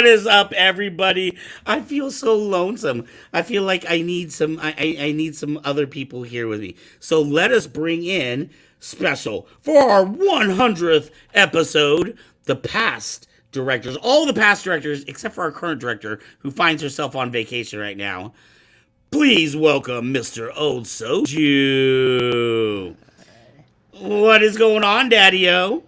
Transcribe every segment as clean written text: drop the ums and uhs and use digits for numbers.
What is up, everybody? I feel so lonesome. I feel like I need some. I need some other people here with me. So let us bring in special for our 100th episode. The past directors, all the past directors except for our current director, who finds herself on vacation right now. Please welcome Mr. Old Soju. What is going on, Daddy-O?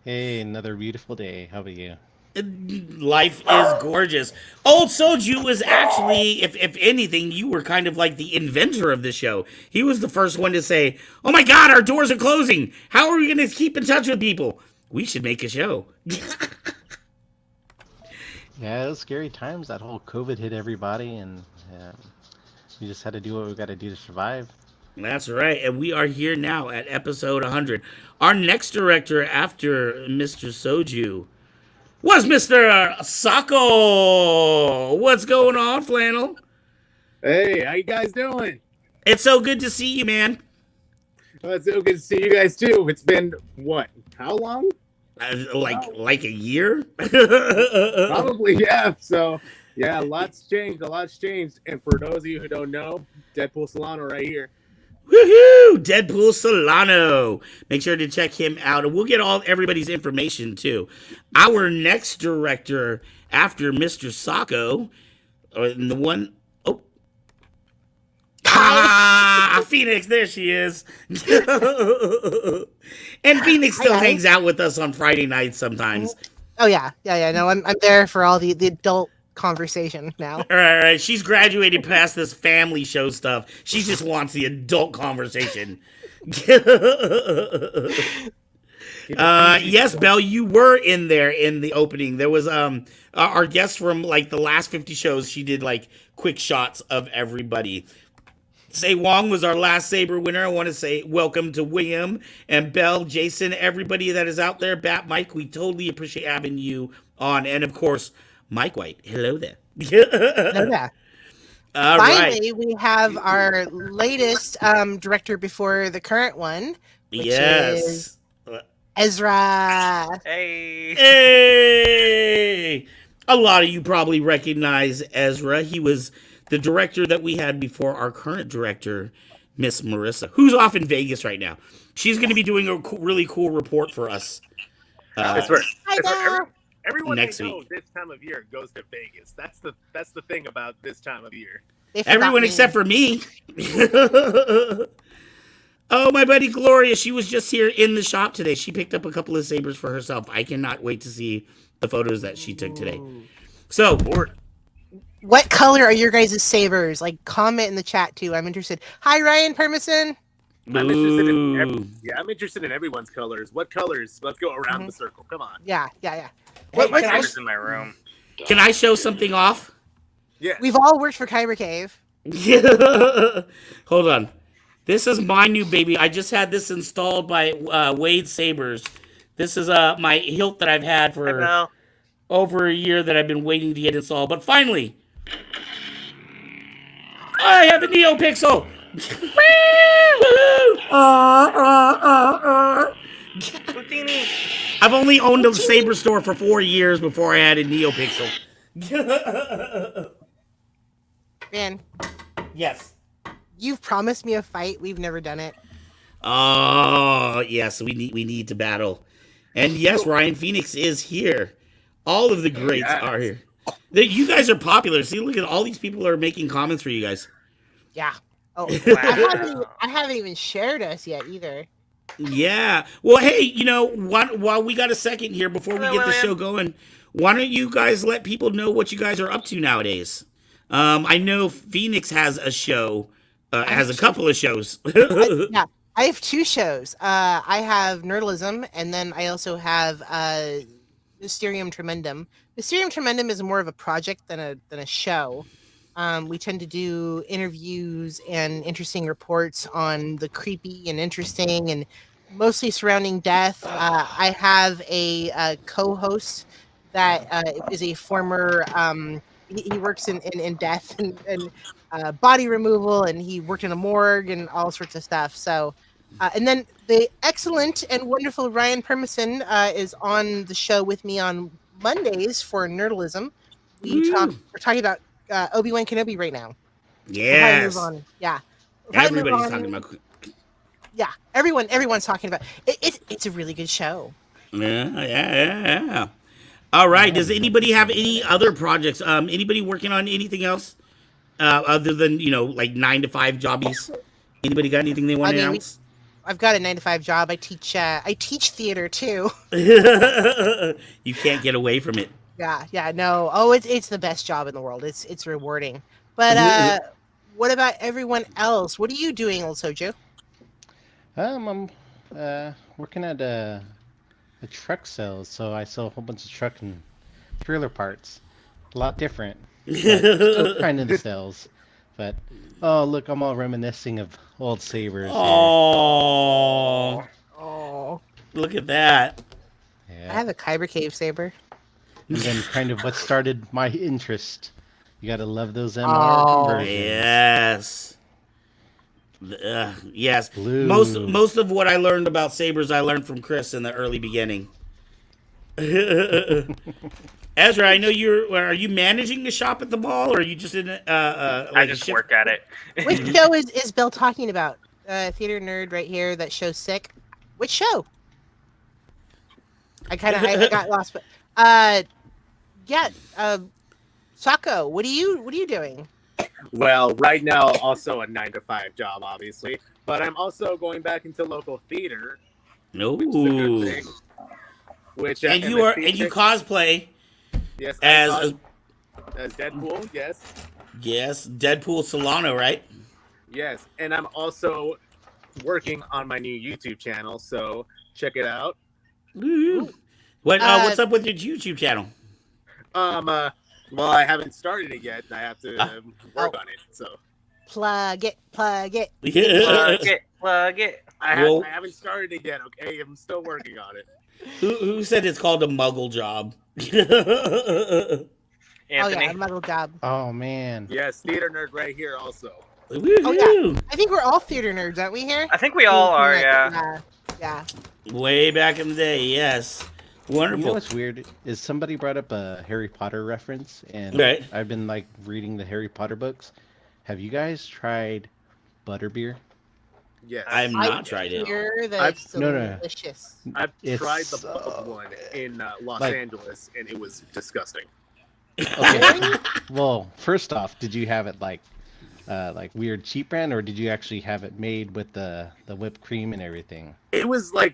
Hey, another beautiful day. How about you? Life is gorgeous. Old Soju was actually, if anything, you were kind of like the inventor of the show. He was the first one to say, "Oh my God, our doors are closing. How are we going to keep in touch with people? We should make a show." Yeah, it was scary times. That whole COVID hit everybody, and we just had to do what we got to do to survive. That's right, and we are here now at episode 100. Our next director after Mr. Soju was Mr. Sako. What's going on, Flannel? Hey, how you guys doing? It's so good to see you, man. Well, it's so good to see you guys too. It's been what? How long? Like a year? Probably, yeah. So, yeah, a lot's changed. A lot's changed. And for those of you who don't know, Deadpool Solano right here. Woohoo! Deadpool Solano. Make sure to check him out, and we'll get all everybody's information too. Our next director after Mr. Sako, the one oh Phoenix, there she is. And Phoenix still hangs out with us on Friday nights sometimes. Oh yeah. No, I'm there for all the adult conversation now. All right. She's graduated past this family show stuff. She just wants the adult conversation. Yes, Belle, you were in there in the opening. There was our guest from like the last 50 shows. She did like quick shots of everybody. Say Wong was our last Saber winner. I want to say welcome to William and Belle, Jason, everybody that is out there. Bat Mike, we totally appreciate having you on. And of course, Mike White. Hello there. No, yeah. Finally, right. we have our latest director before the current one, which is Ezra. Hey! A lot of you probably recognize Ezra. He was the director that we had before our current director, Miss Marissa, who's off in Vegas right now. She's going to be doing a really cool report for us. Everyone next I know week. this time of year goes to Vegas. That's the thing about this time of year. Everyone except for me. Oh, my buddy Gloria, she was just here in the shop today. She picked up a couple of sabers for herself. I cannot wait to see the photos that she took today. So, what color are your guys' sabers? Like, comment in the chat too. I'm interested. Hi, Ryan Permison. I'm interested in everyone's colors. What colors? Let's go around the circle. Come on. Yeah. What colors in my room? Can I show something off? Yeah. We've all worked for Kyber Cave. Hold on. This is my new baby. I just had this installed by Wade Sabers. This is my hilt that I've had for over a year that I've been waiting to get installed. But finally, I have a NeoPixel. I've only owned a Saber store for 4 years before I had a NeoPixel. Man, Yes. you've promised me a fight. We've never done it. Oh, yes, we need to battle. And yes, Ryan Phoenix is here. All of the greats are here. You guys are popular. See, look at all these people are making comments for you guys. Yeah. Oh, Wow. I haven't even shared us yet either. Yeah. Well, hey, while we got a second here before we get the show going, why don't you guys let people know what you guys are up to nowadays? I know Phoenix has a show, has a couple of shows. Yeah, I have 2 shows. I have Nerdalism, and then I also have Mysterium Tremendum. Mysterium Tremendum is more of a project than a show. We tend to do interviews and interesting reports on the creepy and interesting and mostly surrounding death. I have a co-host that is a former. He works in death and body removal, and he worked in a morgue and all sorts of stuff. So, and then the excellent and wonderful Ryan Permison is on the show with me on Mondays for Nerdalism. We're talking about Obi-Wan Kenobi right now. Yes. We'll move on. Yeah. Everybody's talking about. Yeah, everyone's talking about it. It's a really good show. Yeah. All right. Does anybody have any other projects? Anybody working on anything else other than like 9 to 5 jobbies? Anybody got anything they want to announce? I've got a 9 to 5 job. I teach theater too. You can't get away from it. Yeah, no. Oh, it's the best job in the world. It's rewarding. But what about everyone else? What are you doing, Old Soju? I'm working at a truck sales, so I sell a whole bunch of truck and trailer parts. A lot different. But still kind of the sales. But oh, look, I'm all reminiscing of old Sabers. Oh, look at that. Yeah. I have a Kyber Cave Saber. And then kind of what started my interest. You gotta love those MR conversions. Yes. Yes. Blue. Most of what I learned about sabers I learned from Chris in the early beginning. Ezra, I know are you managing the shop at the mall, or are you just in I just work at it. Which show is Bill talking about? Theater nerd right here. That show's sick. Which show? I got lost, but Sako, what are you doing? Well, right now, also a 9 to 5 job, obviously, but I'm also going back into local theater. No. Which is a good thing. And you cosplay. Yes, as Deadpool. Yes. Yes, Deadpool Solano, right? Yes, and I'm also working on my new YouTube channel, so check it out. What's up with your YouTube channel? Well, I haven't started it yet. I have to work on it. So plug it. Plug it. I haven't started it yet. Okay, I'm still working on it. Who said it's called a muggle job? Anthony. Oh yeah, a muggle job. Oh man. Yes, theater nerd right here also. Woo-hoo. Oh yeah, I think we're all theater nerds, aren't we here? I think we all are. Yeah. Yeah. Way back in the day, yes. Wonderful. You know what's weird is somebody brought up a Harry Potter reference, and right. I've been like reading the Harry Potter books. Have you guys tried butterbeer? Yes. I've not tried it. That's No. delicious. I've It's tried the bubble one in Los Angeles, and it was disgusting. Okay. Well, first off, did you have it like weird cheap brand, or did you actually have it made with the whipped cream and everything? It was the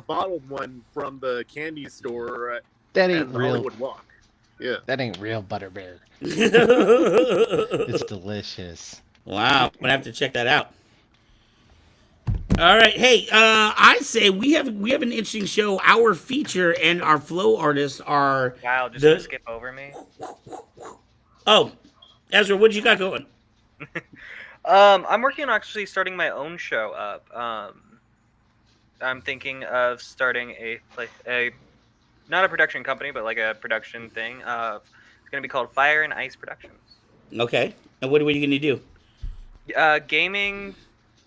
bottled one from the candy store That at ain't the real. Hollywood Walk. Yeah. That ain't real butterbeer. It's delicious. Wow, I'm gonna have to check that out. All right, hey, I say we have an interesting show. Our feature and our flow artists are. Wow, just gonna skip over me. Oh, Ezra, what you got going? I'm working on actually starting my own show up. I'm thinking of starting a not a production company, but like a production thing. It's gonna be called Fire and Ice Productions. Okay, and what are you gonna do? Gaming,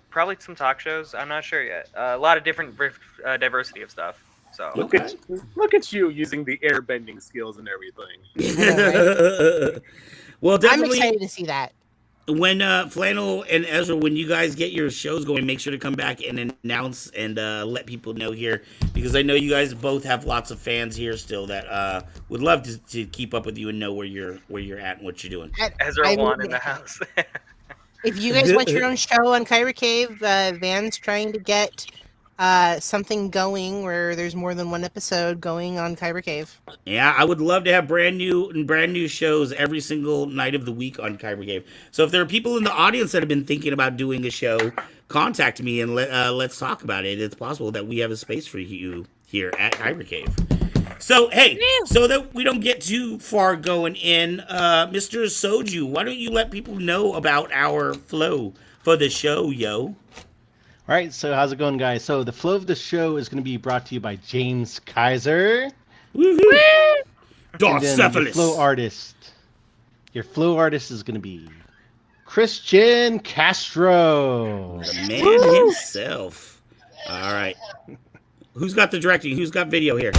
probably some talk shows. I'm not sure yet. A lot of different diversity of stuff. So Look at you using the airbending skills and everything. Well, definitely. I'm excited to see that. When Flannel and Ezra, when you guys get your shows going, make sure to come back and announce and let people know here, because I know you guys both have lots of fans here still that would love to keep up with you and know where you're at and what you're doing. Ezra won in the house. If you guys want your own show on Kyra Cave, Van's trying to get something going where there's more than one episode going on Kyber Cave. Yeah, I would love to have brand new shows every single night of the week on Kyber Cave. So if there are people in the audience that have been thinking about doing a show, contact me and let's talk about it. It's possible that we have a space for you here at Kyber Cave. So hey, so that we don't get too far going in, Mr. Soju, why don't you let people know about our flow for the show, yo? All right, so how's it going, guys? So the flow of the show is going to be brought to you by James Kaiser. Woohoo! And then your flow artist is going to be Christian Castro. The man himself. All right. Who's got the directing? Who's got video here?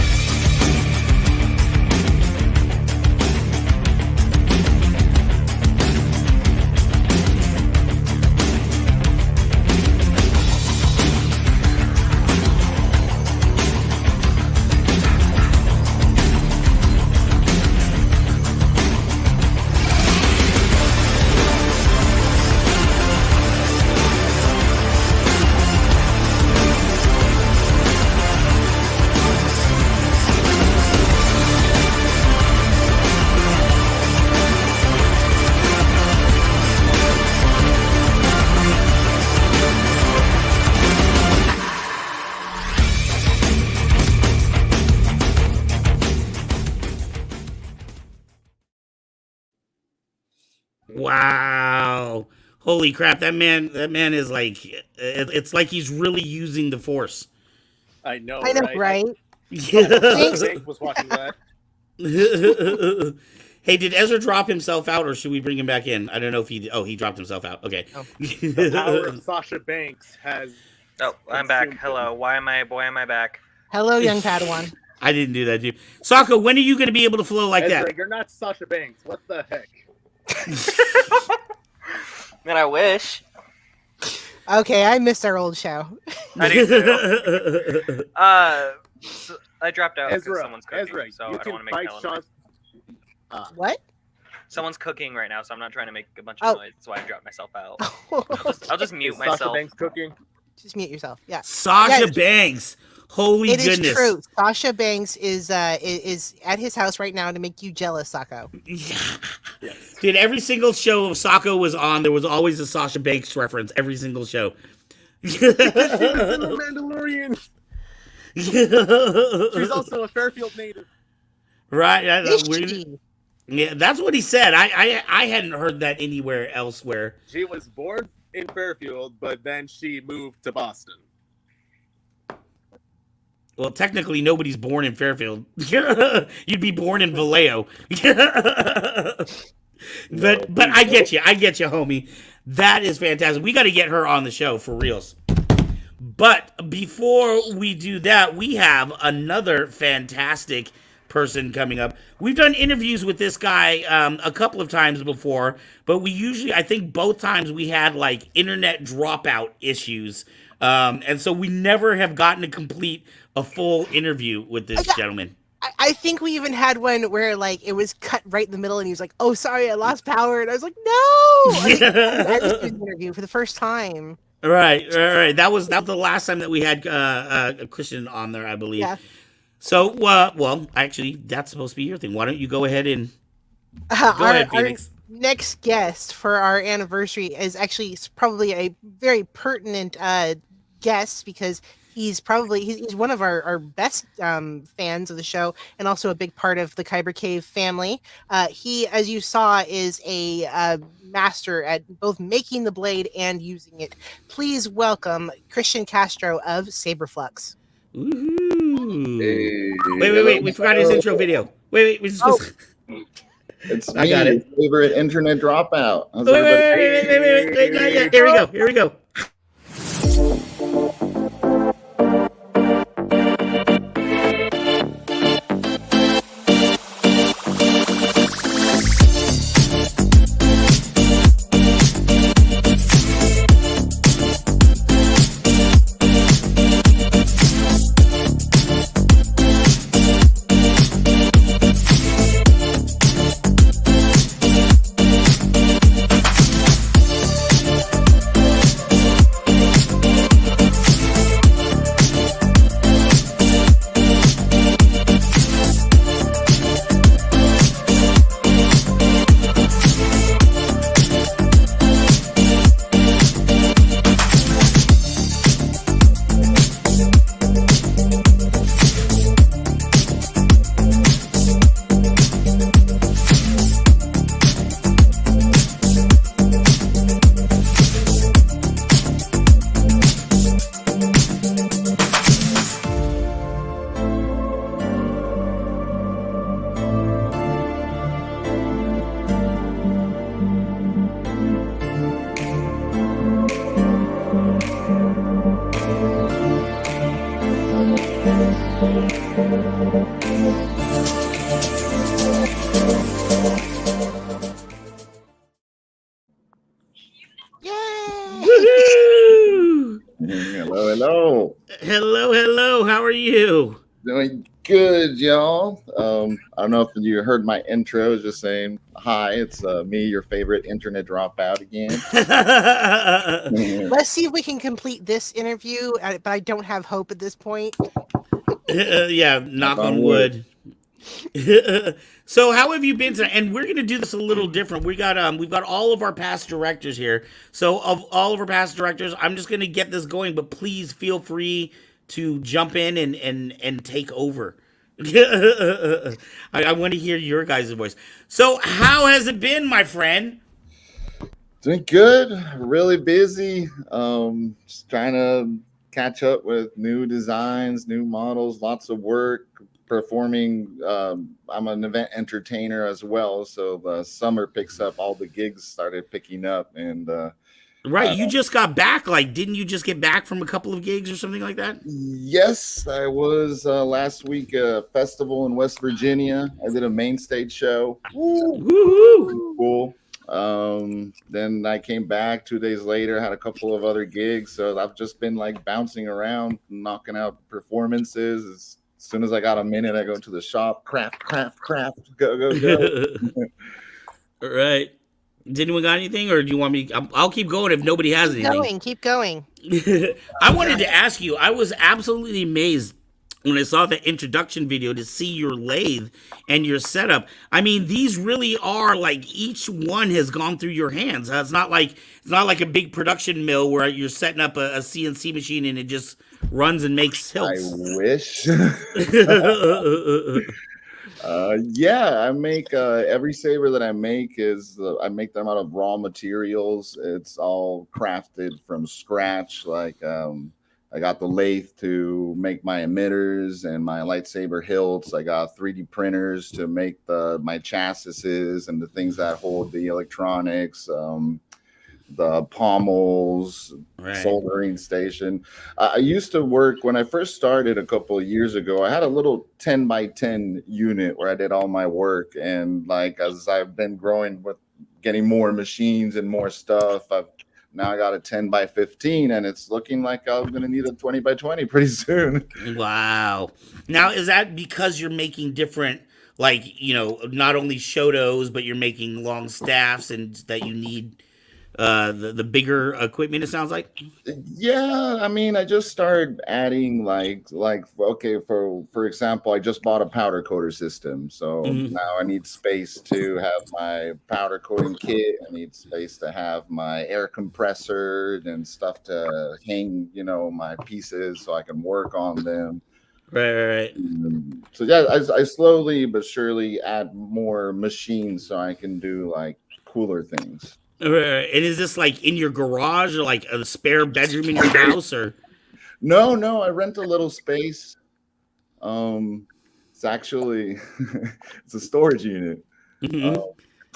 Wow. Holy crap, that man is like it's like he's really using the force. I know, I know, right? right? I hope Sasha Jinx. Banks was watching that. Hey, did Ezra drop himself out or should we bring him back in? I don't know if he he dropped himself out. Okay. Oh. The power of Sasha Banks has. Oh, I'm back. consumed him. Hello. Why am I back? Hello, young Padawan. I didn't do that, dude. Sokka, when are you going to be able to flow like Ezra, that? you're not Sasha Banks. What the heck? Man, I wish. Okay, I missed our old show. I do too. So I dropped out because Ezra, someone's cooking, Ezra, so I you don't can want to make fight hella Sean. noise. What? Someone's cooking right now, so I'm not trying to make a bunch Oh. of noise. That's why I dropped myself out. I'll just mute Sasha myself. Banks cooking. Just mute yourself. Yeah. Sasha Yeah, Banks. Holy It is goodness. true. Sasha Banks is at his house right now to make you jealous, Sako. Yes. Dude, every single show of Sokka was on, there was always a Sasha Banks reference. Every single show. She was in The Mandalorian. She's also a Fairfield native. Right? Is she? Yeah, that's what he said. I hadn't heard that anywhere elsewhere. She was born in Fairfield, but then she moved to Boston. Well, technically, nobody's born in Fairfield. You'd be born in Vallejo. But I get you. I get you, homie. That is fantastic. We got to get her on the show for reals. But before we do that, we have another fantastic person coming up. We've done interviews with this guy a couple of times before, but we usually, I think both times we had like internet dropout issues. And so we never have gotten to complete a full interview with this gentleman. I think we even had one where like it was cut right in the middle, and he was like, "Oh, sorry, I lost power," and I was like, "No!" I was doing an interview for the first time. Right. That was the last time that we had a Christian on there, I believe. Yeah. So, well, actually, that's supposed to be your thing. Why don't you go ahead and go ahead, Phoenix? Next guest for our anniversary is actually probably a very pertinent guest because he's one of our best fans of the show and also a big part of the Kyber Cave family. He, as you saw, is a master at both making the blade and using it. Please welcome Christian Castro of Saberflux. Ooh. Hey, Wait. We forgot his intro video. Wait. We're supposed It's I me, got it. your favorite internet dropout. How's Wait, everybody? wait. Not yet. Here we go. Yay! Woohoo! Hello. Hello. How are you? Doing good, y'all. I don't know if you heard my intro. It's just saying hi. It's me, your favorite internet dropout again. Let's see if we can complete this interview, but I don't have hope at this point. Yeah, knock on wood. So how have you been tonight? And we're gonna do this a little different. We've got all of our past directors here. So of all of our past directors, I'm just gonna get this going, but please feel free to jump in and take over. I want to hear your guys' voice. So how has it been, my friend? Doing good. Really busy. Just trying to catch up with new designs, new models, lots of work. Performing. I'm an event entertainer as well, so the summer picks up. All the gigs started picking up, and Right, you just got back. Like, didn't you just get back from a couple of gigs or something like that? yes, I was last week festival in West Virginia. I did a main stage show. Woo! Woohoo! Cool. Then I came back 2 days later, had a couple of other gigs. So I've just been like bouncing around, knocking out performances. As soon as I got a minute, I go to the shop, craft, go. Right. Did anyone got anything, or do you want me? I'll keep going if nobody has anything. Keep going. I wanted to ask you. I was absolutely amazed when I saw the introduction video to see your lathe and your setup. I mean, these really are like each one has gone through your hands. It's not like a big production mill where you're setting up a CNC machine and it just runs and makes I hilts. wish. Yeah, I make every saber that I make is I make them out of raw materials. It's all crafted from scratch. Like I got the lathe to make my emitters and my lightsaber hilts. I got 3D printers to make my chassis and the things that hold the electronics. The pommels, Right. soldering station. I used to work when I first started a couple of years ago. I had a little 10 by 10 unit where I did all my work. And like as I've been growing with getting more machines and more stuff, now I got a 10 by 15, and it's looking like I'm going to need a 20 by 20 pretty soon. Wow. Now, is that because you're making different, like, not only shotos, but you're making long staffs and that you need the bigger equipment, it sounds like? Yeah, I mean, I just started adding like okay, for example, I just bought a powder coater system, so Mhm. now I need space to have my powder coating kit. I need space to have my air compressor and stuff to hang, my pieces so I can work on them. Right. So yeah, I slowly but surely add more machines so I can do like cooler things. And is this like in your garage or like a spare bedroom in your house or? No, I rent a little space. Um, it's actually it's a storage unit. Mhm.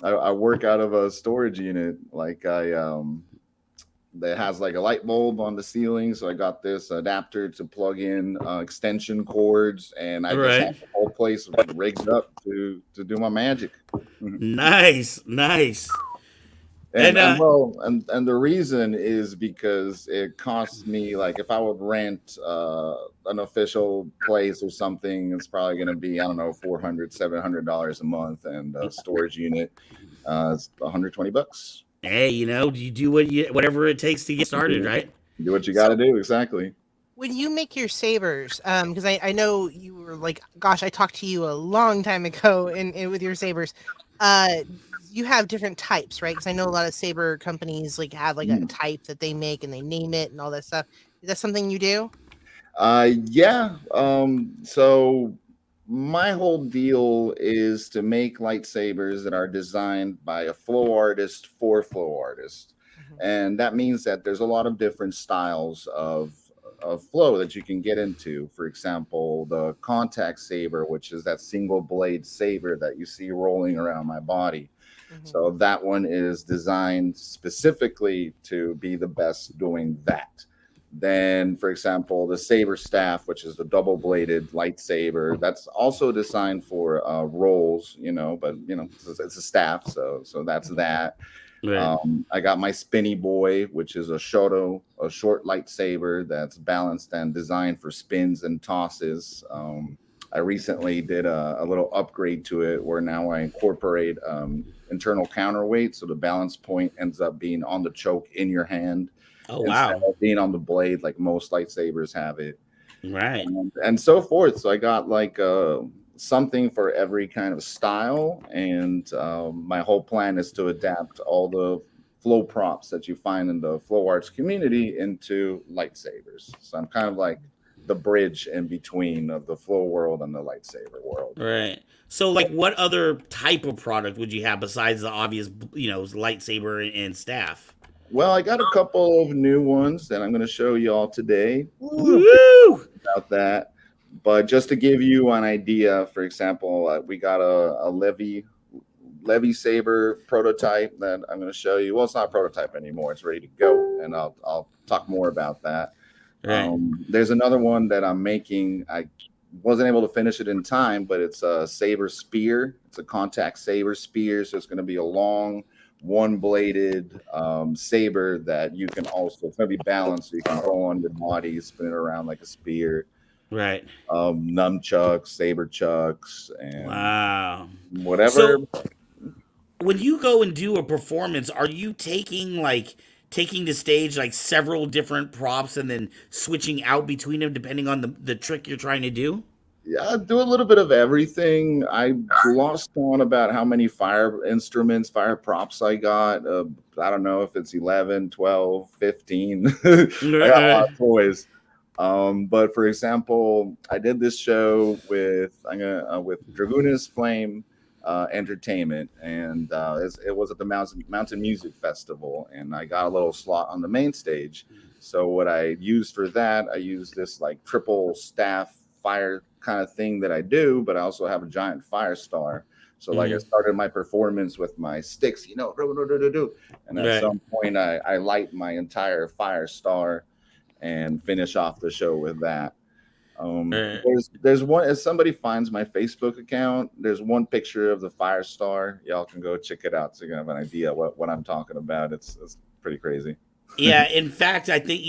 Uh, I work out of a storage unit. Like that has like a light bulb on the ceiling. So I got this adapter to plug in extension cords, and I just Right. have the whole place rigged up to do my magic. Nice. And And and well, and the reason is because it costs me like if I would rent an official place or something, it's probably going to be I don't know $400-$700 a month, and a storage unit is $120. hey, you do whatever it takes to get started, right? Do what you got to do exactly. When you make your sabers, because I know you were like, gosh, I talked to you a long time ago in with your sabers. You have different types, right? Because I know a lot of saber companies like have like a Mm. type that they make and they name it and all that stuff. Is that something you do? Yeah. So my whole deal is to make lightsabers that are designed by a flow artist for flow artists. And that means that there's a lot of different styles of flow that you can get into. For example, the contact saber, which is that single blade saber that you see rolling around my body. So that one is designed specifically to be the best doing that. Then, for example, the saber staff, which is the double-bladed lightsaber, that's also designed for rolls, but it's a staff, so that's that. Right. I got my spinny boy, which is a shoto, a short lightsaber that's balanced and designed for spins and tosses. I recently did a little upgrade to it where now I incorporate internal counterweight, so the balance point ends up being on the choke in your hand Oh instead wow. of being on the blade like most lightsabers have it, Right. and so forth. So I got like something for every kind of style, and my whole plan is to adapt all the flow props that you find in the flow arts community into lightsabers. So I'm kind of like the bridge in between of the flow world and the lightsaber world. Right. So, like, what other type of product would you have besides the obvious, lightsaber and staff? Well, I got a couple of new ones that I'm going to show you all today. Woo! About that. But just to give you an idea, for example, we got a Levy Saber prototype that I'm going to show you. Well, it's not a prototype anymore; it's ready to go, and I'll talk more about that. Right. There's another one that I'm making. I wasn't able to finish it in time, but it's a saber spear. It's a contact saber spear, so it's going to be a long, one-bladed saber that you can also. It's going to be balanced, so you can roll on your body, spin it around like a spear. Right. Nunchucks, saber chucks, and Wow. whatever. So, when you go and do a performance, are you taking the stage like several different props and then switching out between them depending on the trick you're trying to do? Yeah, I do a little bit of everything. I lost on about how many fire instruments, fire props I got. I don't know if it's 11, 12, 15. I got a lot of toys. But for example, I did this show with Dragoonist Flame Entertainment, and it was at the Mountain Music Festival, and I got a little slot on the main stage. So what I used for that, I used this like triple staff fire kind of thing that I do, but I also have a giant fire star. So like I started my performance with my sticks, and at some point I light my entire fire star and finish off the show with that. There's one, if somebody finds my Facebook account, there's one picture of the fire star. Y'all can go check it out so you can have an idea what I'm talking about. It's pretty crazy. Yeah, in fact, I think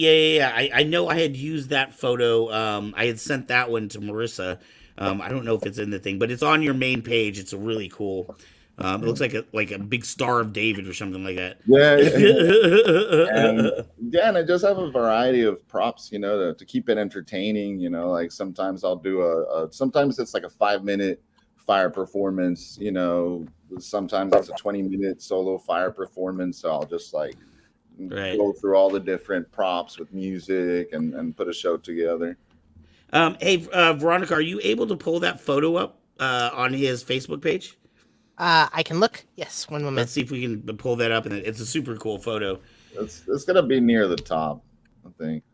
I know I had used that photo. I had sent that one to Marissa. I don't know if it's in the thing, but it's on your main page. It's a really cool. It looks like a big Star of David or something like that. And I just have a variety of props, to keep it entertaining. Like sometimes I'll do sometimes it's like a 5-minute fire performance. Sometimes it's a 20-minute solo fire performance. So I'll just go through all the different props with music and put a show together. Hey, Veronica, are you able to pull that photo up on his Facebook page? I can look. Yes, one moment. Let's see if we can pull that up. And it's a super cool photo. It's gonna be near the top, I think.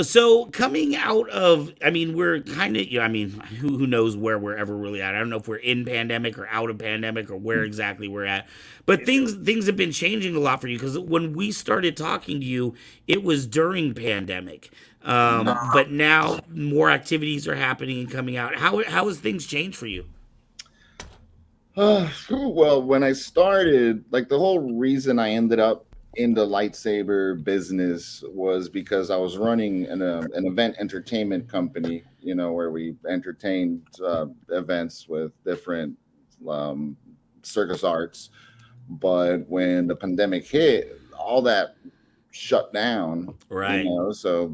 So coming out of, we're kind of, who knows where we're ever really at. I don't know if we're in pandemic or out of pandemic or where exactly we're at. But things have been changing a lot for you, because when we started talking to you, it was during pandemic. But now more activities are happening and coming out. How has things changed for you? Well, when I started, the whole reason I ended up in the lightsaber business was because I was running an event entertainment company, where we entertained events with different circus arts. But when the pandemic hit, all that shut down. Right. So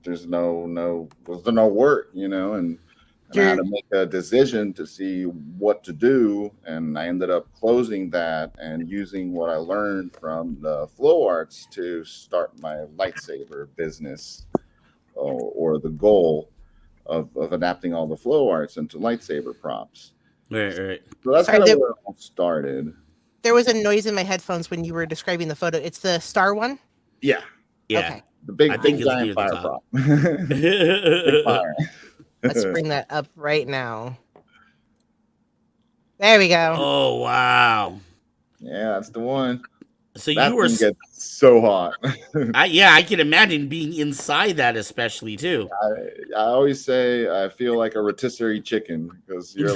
there's no work, and I had to make a decision to see what to do, and I ended up closing that and using what I learned from the flow arts to start my lightsaber business, or the goal of adapting all the flow arts into lightsaber props. Right. So that's kind of where it all started. There was a noise in my headphones when you were describing the photo. It's the star one? Yeah. Okay. The big giant fire prop. Big fire. Let's bring that up right now. There we go. Oh, wow. Yeah, that's the one. So that you were thing gets so hot. I can imagine being inside that, especially too. I always say I feel like a rotisserie chicken, because you're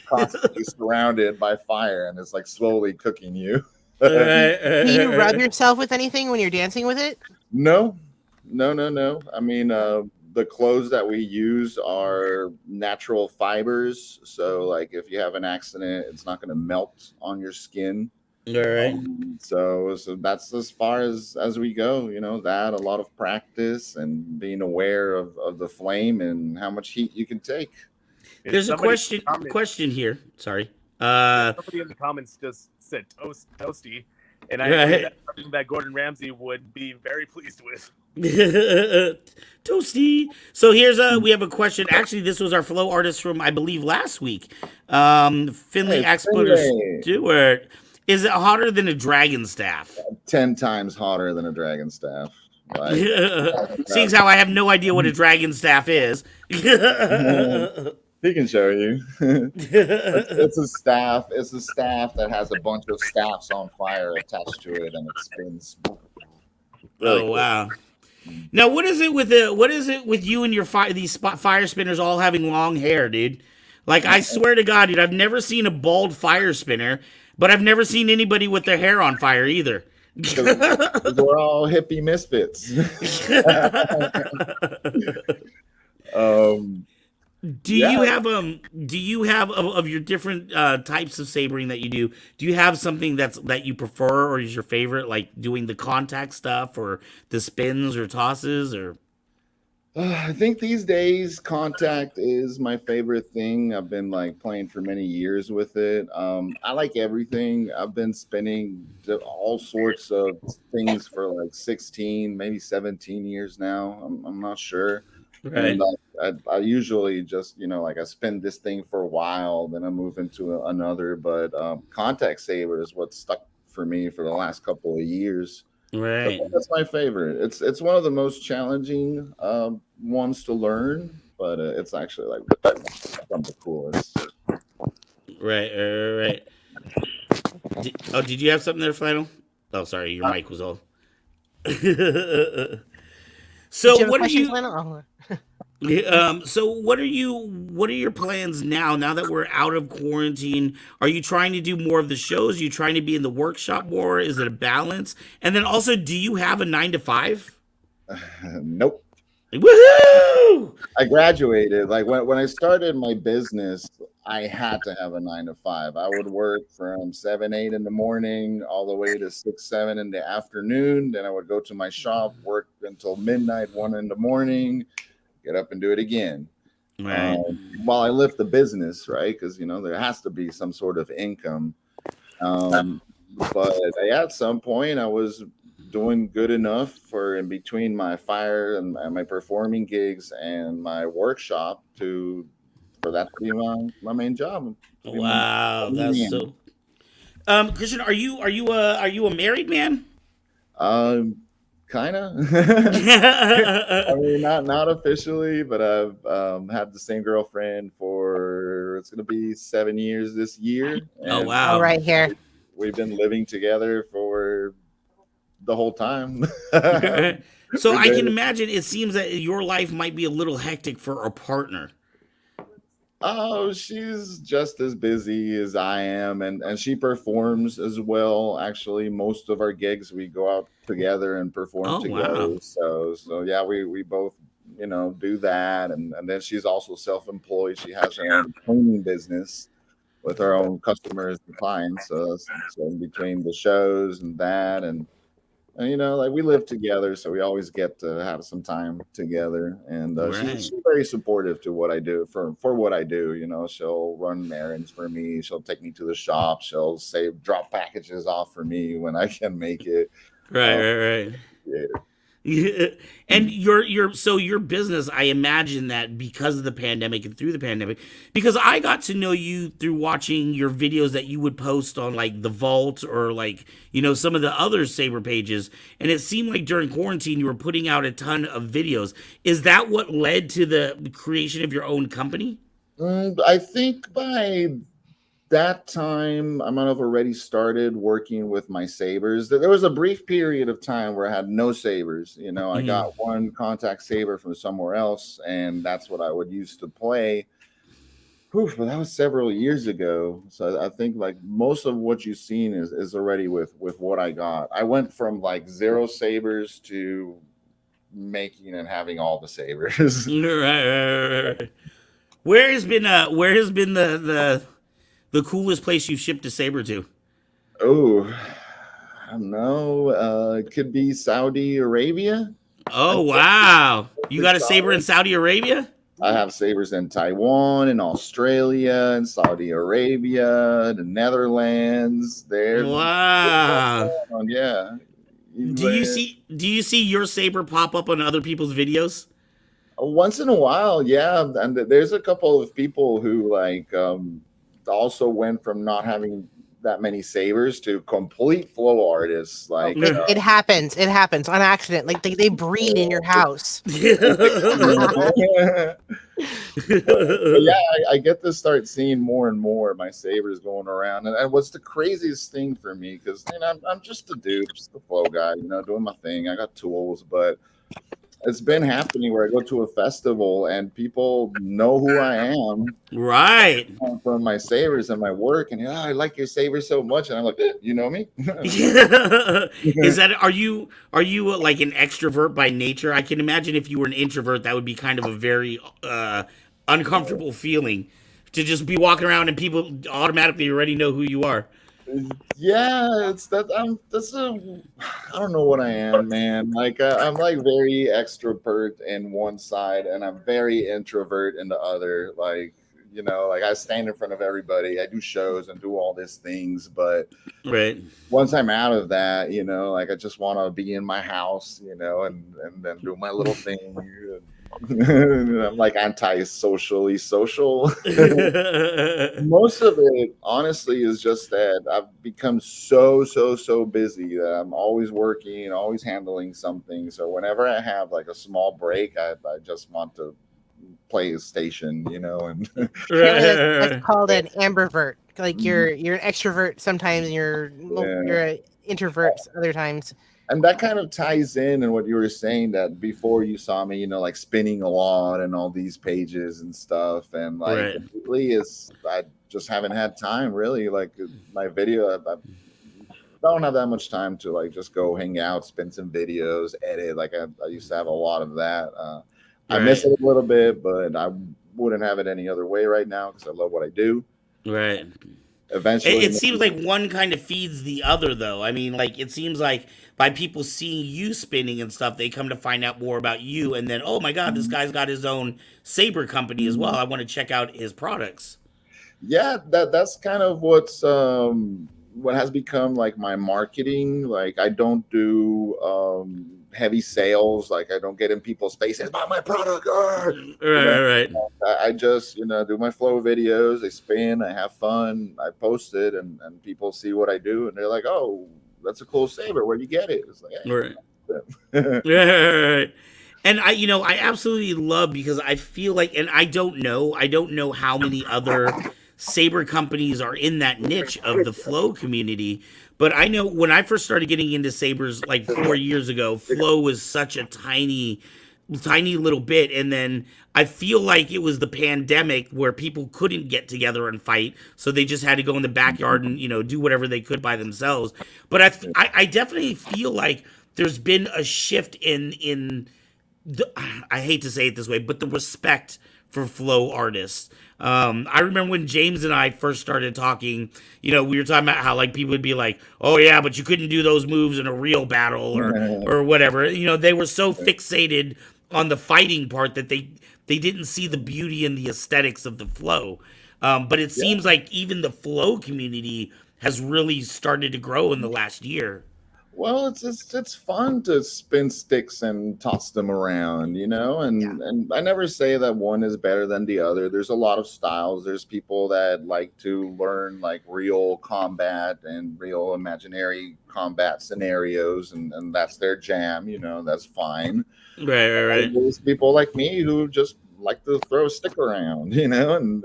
constantly surrounded by fire and it's slowly cooking you. Do you rub yourself with anything when you're dancing with it? No. The clothes that we use are natural fibers, so if you have an accident, it's not going to melt on your skin. All right. So that's as far as we go. That, a lot of practice and being aware of the flame and how much heat you can take. There's a question here. Sorry. Somebody in the comments just said toasty. And I agree Right. that's something that Gordon Ramsay would be very pleased with. Toasty. So here's we have a question. Actually, this was our flow artist from I believe last week. Finley Hey, Exploiter Finlay, Stewart. Is it hotter than a dragon staff? 10 times hotter than a dragon staff. Like, Seeing how I have no idea what a dragon staff is. he can show you. It's a staff. It's a staff that has a bunch of staffs on fire attached to it, and it spins. Really Oh cool. wow. Now, what is it with you and your these fire spinners all having long hair, dude? Like, I swear to God, dude, I've never seen a bald fire spinner, but I've never seen anybody with their hair on fire either. 'Cause we're all hippie misfits. um, Do Yeah. you have of your different types of sabering that you do you have something that you prefer or is your favorite, like doing the contact stuff or the spins or tosses or I think these days contact is my favorite thing. I've been like playing for many years with it. I like everything. I've been spinning all sorts of things for like 16, maybe 17 years now. I'm not sure. right? And I usually just, like I spin this thing for a while, then I move into another. But contact saber is what stuck for me for the last couple of years. Right. That's my favorite. It's one of the most challenging ones to learn, but it's actually like some of the coolest. Right. Did you have something there, Flannel? Oh, sorry, your mic was all. Do you So have a what are question, you? Flannel? So what are your plans now that we're out of quarantine? Are you trying to do more of the shows? Are you trying to be in the workshop more? Is it a balance? And then also, do you have a 9 to 5? Nope. Woohoo! I graduated. Like when I started my business, I had to have a 9 to 5. I would work from 7, 8 in the morning all the way to 6, 7 in the afternoon. Then I would go to my shop, work until midnight, 1 in the morning, get up and do it again. Right. While I lift the business, right? Because there has to be some sort of income. But at some point, I was doing good enough for in between my fire and my performing gigs and my workshop for that to be my main job. Wow, that's so. Christian, are you a married man? Kind of. I mean, not officially, but I've had the same girlfriend for it's gonna be 7 years this year, Oh and wow. Oh, right here. we've been living together for the whole time. So I Every can day. imagine it seems that your life might be a little hectic for a partner. Oh, she's just as busy as I am, and she performs as well. Actually, most of our gigs we go out together and perform Oh wow. together. So yeah, we both do that, and then she's also self-employed. She has her own cleaning business with her own customers and clients. So in between the shows and that, and like we live together, so we always get to have some time together. And Right. she's very supportive to what I do for what I do. She'll run errands for me. She'll take me to the shop. She'll drop packages off for me when I can make it. Right. Yeah. And your business, I imagine that because of the pandemic and through the pandemic, because I got to know you through watching your videos that you would post on like the Vault or like some of the other Saber pages, and it seemed like during quarantine you were putting out a ton of videos. Is that what led to the creation of your own company? I think by that time I might have already started working with my sabers. There was a brief period of time where I had no sabers. I Mhm. got one contact saber from somewhere else, and that's what I would use to play. Whew, but that was several years ago. So I think like most of what you've seen is already with what I got. I went from like 0 sabers to making and having all the sabers. Right. Where has been the coolest place you've shipped a Saber to? Oh, I don't know. It could be Saudi Arabia. I Oh think wow! You got it's a Saber in solid. Saudi Arabia? I have sabers in Taiwan, in Australia, in Saudi Arabia, the Netherlands. There, Wow. yeah. Do you see your saber pop up on other people's videos? Once in a while, yeah. And there's a couple of people who also went from not having that many sabers to complete flow artists. Oh, it happens. It happens on accident. Like they breed in your house. But yeah, I get to start seeing more and more of my sabers going around, and what's the craziest thing for me, because I'm just a dude, just a flow guy, doing my thing. I got tools, but it's been happening where I go to a festival and people know who I am, right, from my sabers and my work, and I like your sabers so much, and I'm like, you know me? Is that are you like an extrovert by nature? I can imagine if you were an introvert, that would be kind of a very uncomfortable feeling to just be walking around and people automatically already know who you are. Yeah, it's that I don't know what I am, man. Like I'm like very extrovert in one side and I'm very introvert in the other. Like, like I stand in front of everybody, I do shows and do all these things, but right, once I'm out of that, like I just want to be in my house, and then do my little thing. I'm like anti-socially social. Most of it, honestly, is just that I've become so busy that I'm always working, always handling something. So whenever I have like a small break, I just want to play a station, and That's called an ambivert. Like you're an extrovert sometimes, and you're an introvert other times. And that kind of ties in what you were saying, that before you saw me, like spinning a lot and all these pages and stuff. And like, lately I just haven't had time really. Like my video, I don't have that much time to like just go hang out, spin some videos, edit. Like I used to have a lot of that. I miss it a little bit, but I wouldn't have it any other way right now because I love what I do. Right. Eventually, it seems like one kind of feeds the other, though. I mean, like it seems like by people seeing you spinning and stuff, they come to find out more about you, and then, oh my God, this guy's got his own saber company as well. I want to check out his products. Yeah, that's kind of what has become like my marketing. Like I don't do heavy sales. Like I don't get in people's faces, buy my product. Right. I just do my flow videos. I spin. I have fun. I post it, and people see what I do, and they're like, "Oh, that's a cool saber. Where'd you get it?" It's like, hey. Right. And I absolutely love, because I feel like, and I don't know how many other saber companies are in that niche of the flow community. But I know when I first started getting into sabers like 4 years ago, flow was such a tiny little bit. And then I feel like it was the pandemic where people couldn't get together and fight. So they just had to go in the backyard and, do whatever they could by themselves. But I definitely feel like there's been a shift in I hate to say it this way, but the respect for flow artists. I remember when James and I first started talking, we were talking about how like people would be like, "Oh yeah, but you couldn't do those moves in a real battle or whatever." They were so fixated on the fighting part that they didn't see the beauty and the aesthetics of the flow. But it seems like even the flow community has really started to grow in the last year. Well, it's fun to spin sticks and toss them around, and I never say that one is better than the other. There's a lot of styles. There's people that like to learn like real combat and real imaginary combat scenarios, and that's their jam, that's fine. Right. There's people like me who just like to throw a stick around, and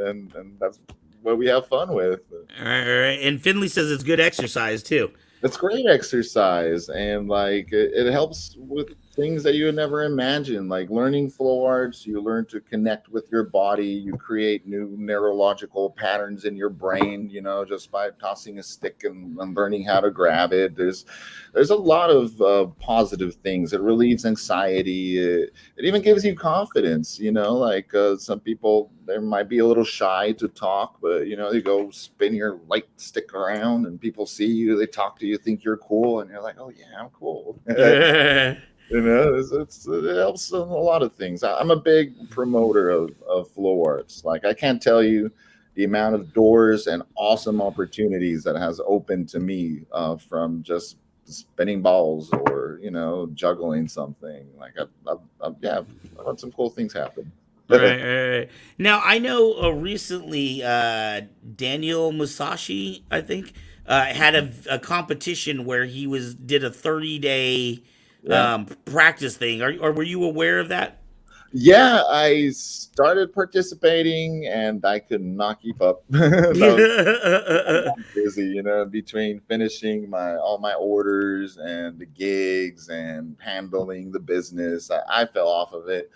that's what we have fun with. All right. And Finley says it's good exercise too. It's great exercise, and like it helps with things that you would never imagine, like learning flow arts. You learn to connect with your body, you create new neurological patterns in your brain, just by tossing a stick and learning how to grab it. There's a lot of positive things. It relieves anxiety. It even gives you confidence, like some people, they might be a little shy to talk, but you go spin your light stick around and people see you, they talk to you, think you're cool, and you're like, "Oh yeah, I'm cool." It helps in a lot of things. I'm a big promoter of flow arts. Like I can't tell you the amount of doors and awesome opportunities that has opened to me from just spinning balls or juggling something. Like I've had some cool things happen. Right, right, right. Now I know recently Daniel Musashi, I think, had a competition where he did a 30-day Yeah. practice thing. Or were you aware of that? Yeah, I started participating and I could not keep up. That was busy, between finishing my all my orders and the gigs and handling the business. I fell off of it,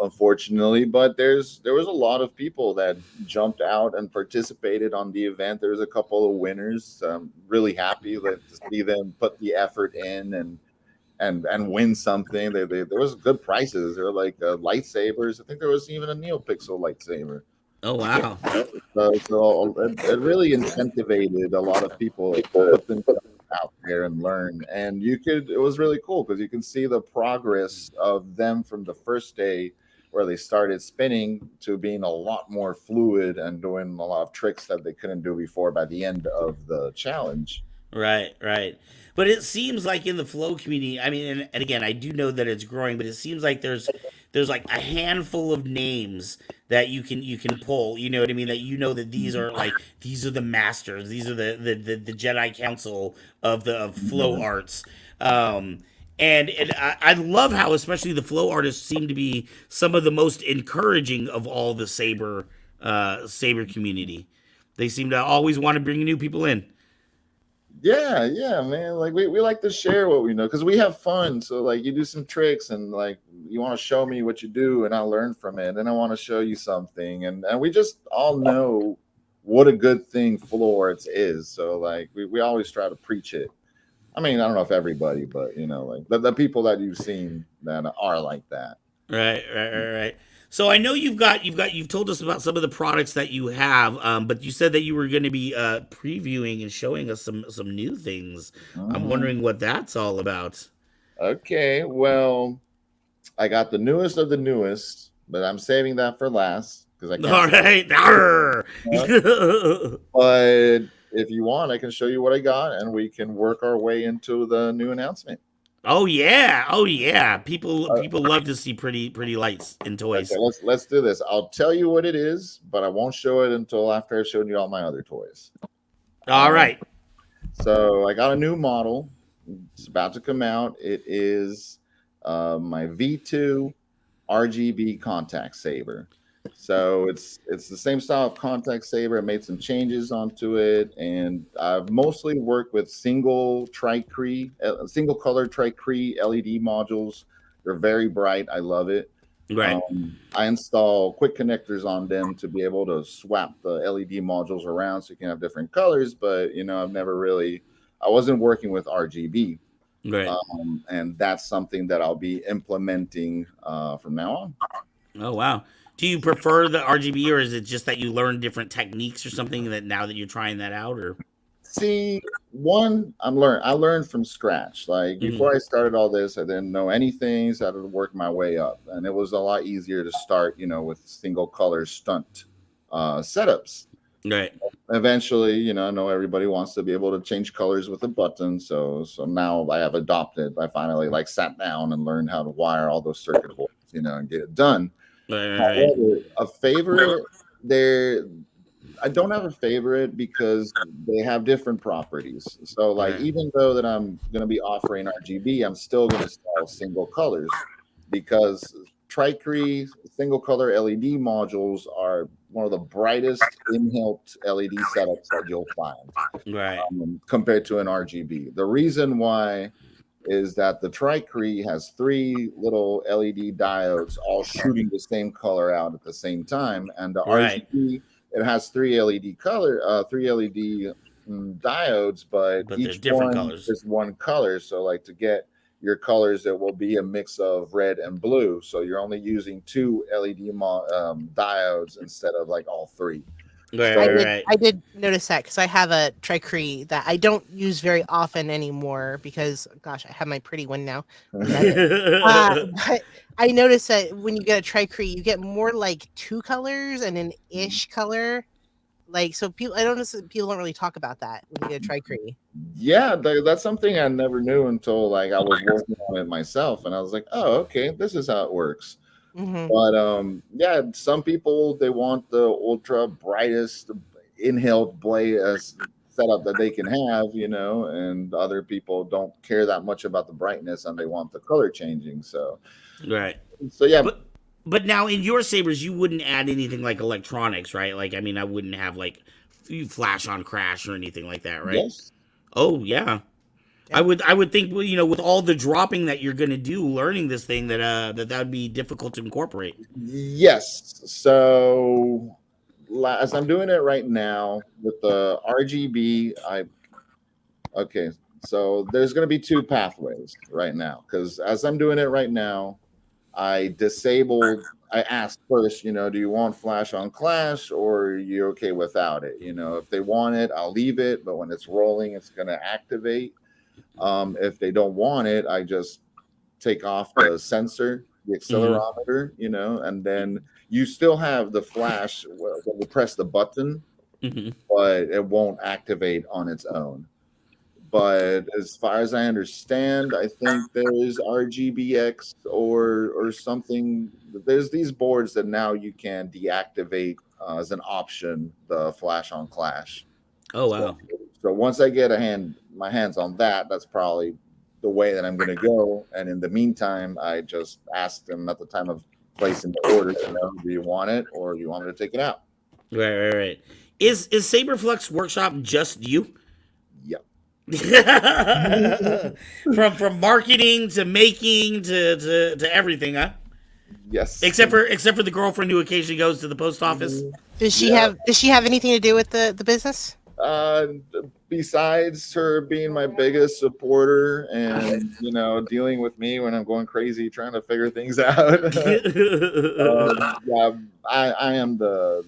unfortunately. But there was a lot of people that jumped out and participated on the event. There was a couple of winners. I'm really happy to see them put the effort in and win something. There was good prizes. There were like lightsabers. I think there was even a NeoPixel lightsaber. Oh wow. So it really incentivated a lot of people to put themselves out there and learn. And it was really cool because you can see the progress of them from the first day where they started spinning to being a lot more fluid and doing a lot of tricks that they couldn't do before by the end of the challenge. Right, right. But it seems like in the flow community, I mean, and again, I do know that it's growing, but it seems like there's like a handful of names that you can pull. You know what I mean? That that these are the masters, these are the Jedi Council of flow arts. Um, and I love how especially the flow artists seem to be some of the most encouraging of all the saber community. They seem to always want to bring new people in. Yeah, yeah, man. Like we like to share what we know because we have fun. So like you do some tricks and like you want to show me what you do and I learn from it. And I want to show you something. And we just all know what a good thing Florence is. So like we always try to preach it. I mean, I don't know if everybody, but like the people that you've seen that are like that. Right, right, right, right. So I know you've told us about some of the products that you have, but you said that you were going to be previewing and showing us some new things. I'm Mhm. wondering what that's all about. Okay, well, I got the newest of the newest, but I'm saving that for last because I can't All say. right. Arr! But if you want, I can show you what I got, and we can work our way into the new announcement. Oh yeah, oh yeah. Uh, People love to see pretty lights and okay, toys. let's do this. I'll tell you what it is, but I won't show it until after I've shown you all my other toys. All Um, right. so I got a new model. It's about to come out. It is my V2 RGB contact saber. So it's the same style of contact saber. I made some changes onto it, and I've mostly worked with single color tricree LED modules. They're very bright. I love it. Right. I install quick connectors on them to be able to swap the LED modules around so you can have different colors. But I wasn't working with RGB, Right. and that's something that I'll be implementing from now on. Oh wow. Do you prefer the RGB or is it just that you learn different techniques or something that now that you're trying that out or See, one, I learned from scratch. Like Mhm. before I started all this, I didn't know anything, so I had to work my way up. And it was a lot easier to start, with single color stunt setups. Right. Eventually, I know everybody wants to be able to change colors with a button. So now I have adopted. I finally like sat down and learned how to wire all those circuit boards, and get it done. Right. However, a favorite there I don't have a favorite because they have different properties. So like Right. even though that I'm going to be offering RGB, I'm still going to sell single colors because Tricree single color LED modules are one of the brightest in-helped LED setups that you'll find Right. compared to an RGB. The reason why is that the Tricree has three little LED diodes all shooting the same color out at the same time, and the Right. RGB it has three LED diodes, but But they're each different one colors. is one color. So, like to get your colors, it will be a mix of red and blue. So you're only using two LED diodes instead of like all three. Right, I right, did. right. I did notice that because I have a Tricree that I don't use very often anymore because, gosh, I have my pretty one now. Love it. But I noticed that when you get a Tricree, you get more like two colors and an ish color. Like so, people. I don't know. People don't really talk about that when you get a Tricree. Yeah, that's something I never knew until like I was working on it myself, and I was like, oh, okay, this is how it works. Hmm. But yeah, some people they want the ultra brightest inhaled blade setup that they can have, and other people don't care that much about the brightness and they want the color changing. Right. So yeah, But now in your sabers, you wouldn't add anything like electronics, right? Like, I mean, I wouldn't have like flash on crash or anything like that, right? yes, Oh yeah. Yeah. I would think, well, with all the dropping that you're gonna do learning this thing, that would be difficult to incorporate. yes. So as I'm doing it right now with the RGB, okay. So there's going to be two pathways right now because as I'm doing it right now, I asked first, do you want flash on clash or are you okay without it? If they want it, I'll leave it, but when it's rolling, it's going to activate. If they don't want it, I just take off the sensor, the accelerometer, and then you still have the flash when you press the button, Hmm. but it won't activate on its own. But as far as I understand, I think there's RGBX or something. There's these boards that now you can deactivate as an option the flash on clash. Oh So, wow. so once I get my hands on that, that's probably the way that I'm going to go. And in the meantime, I just ask them at the time of placing the order, do you want it or do you want me to take it out? Right, right, right. Is Saberflux Workshop just you? Yep. From marketing to making to everything, huh? Yes. Except for the girlfriend who occasionally goes to the post office. Does she Yeah. have? Does she have anything to do with the business? Uh, Besides her being my biggest supporter and dealing with me when I'm going crazy trying to figure things out. Yeah, I am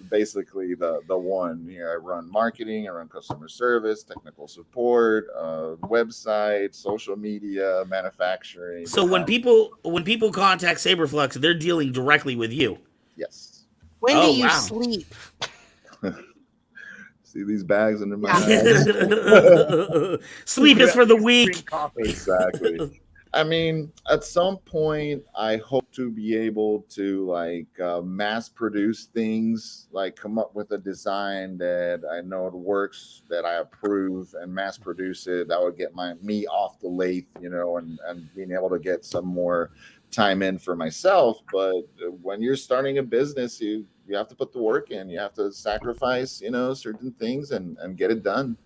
basically the one here. I run marketing, I run customer service, technical support, website, social media, manufacturing. So when people contact Saberflux, they're dealing directly with you. Yes. When do Oh, you wow. sleep? See these bags under my Yeah. eyes. Sleep is for the weak. Coffee. Exactly. I mean, at some point, I hope to be able to mass produce things, like come up with a design that I know it works, that I approve, and mass produce it. That would get me off the lathe, and being able to get some more time in for myself. But when you're starting a business, you have to put the work in. You have to sacrifice, certain things and get it done.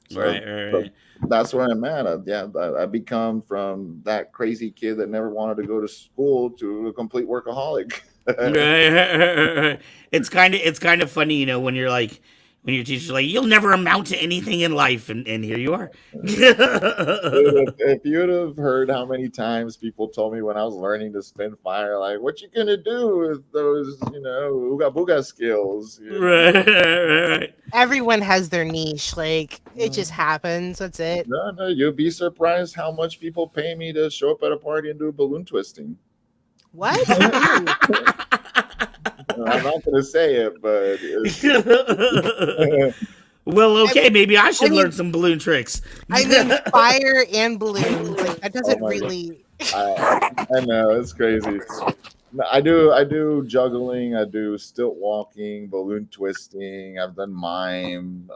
So, Right, right. that's where I'm at. I become from that crazy kid that never wanted to go to school to a complete workaholic. Right. It's kind of funny, when you're like when your teacher's like, you'll never amount to anything in life, and here you are. Dude, if you'd have heard how many times people told me when I was learning to spin fire, like, what you gonna do with those, ooga booga skills? Right. Everyone has their niche. Like it just happens. That's it. No, you'll be surprised how much people pay me to show up at a party and do balloon twisting. What? I'm not gonna say it, but Well, okay, maybe I should I mean- learn some balloon tricks. I mean, fire and balloons. Like that doesn't my God. really. I know it's crazy. I do juggling. I do stilt walking, balloon twisting. I've done mime.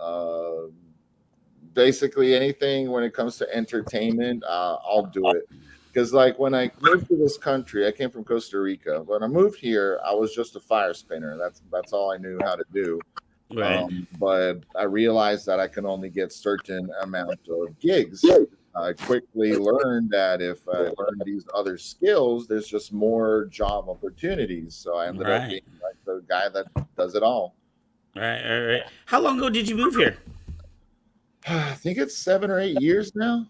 Basically anything when it comes to entertainment, I'll do it. Because like when I moved to this country, I came from Costa Rica. When I moved here, I was just a fire spinner. That's all I knew how to do. Right. But I realized that I can only get certain amount of gigs. I quickly learned that if I learn these other skills, there's just more job opportunities. So I ended up Right. being like the guy that does it all. Right. How long ago did you move here? I think it's 7 or 8 years now.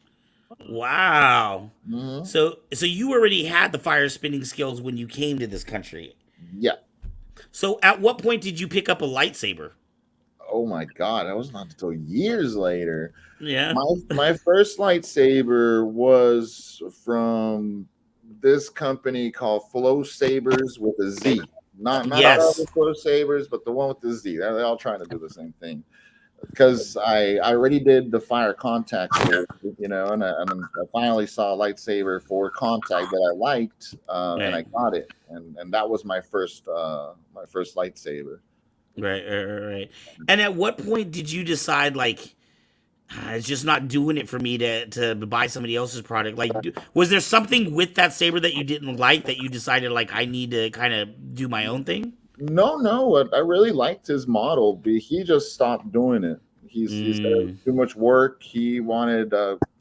Wow. Mhm. So you already had the fire spinning skills when you came to this country. Yeah. So at what point did you pick up a lightsaber? oh my god, that was not until years later. Yeah. My first lightsaber was from this company called Flow Sabers with a Z. Not Yes. other Flow Sabers, but the one with the Z. They're all trying to do the same thing. Because I already did the fire contact sword, and I finally saw a lightsaber for contact that I liked, and I Right. got it, and that was my first lightsaber. Right. And at what point did you decide like it's just not doing it for me to buy somebody else's product? Like, was there something with that saber that you didn't like that you decided like I need to kind of do my own thing? No, I really liked his model, but he just stopped doing it. He said it was Mm. too much work. He wanted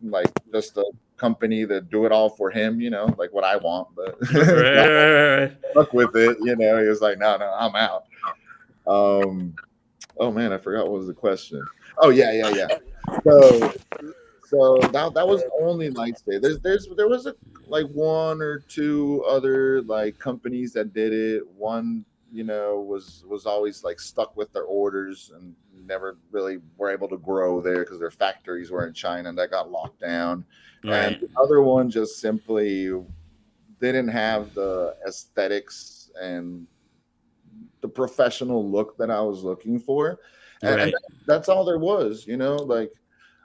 like just a company to do it all for him, like what I want, but Right. stuck with it. He was like, no, I'm out. Um, oh man, I forgot what was the question. Oh yeah. So that was only lightsaber. There was like one or two other like companies that did it. One was always like stuck with their orders and never really were able to grow there because their factories were in China and that got locked down. And Right. the other one just simply didn't have the aesthetics and the professional look that I was looking for. And Right. that's all there was, like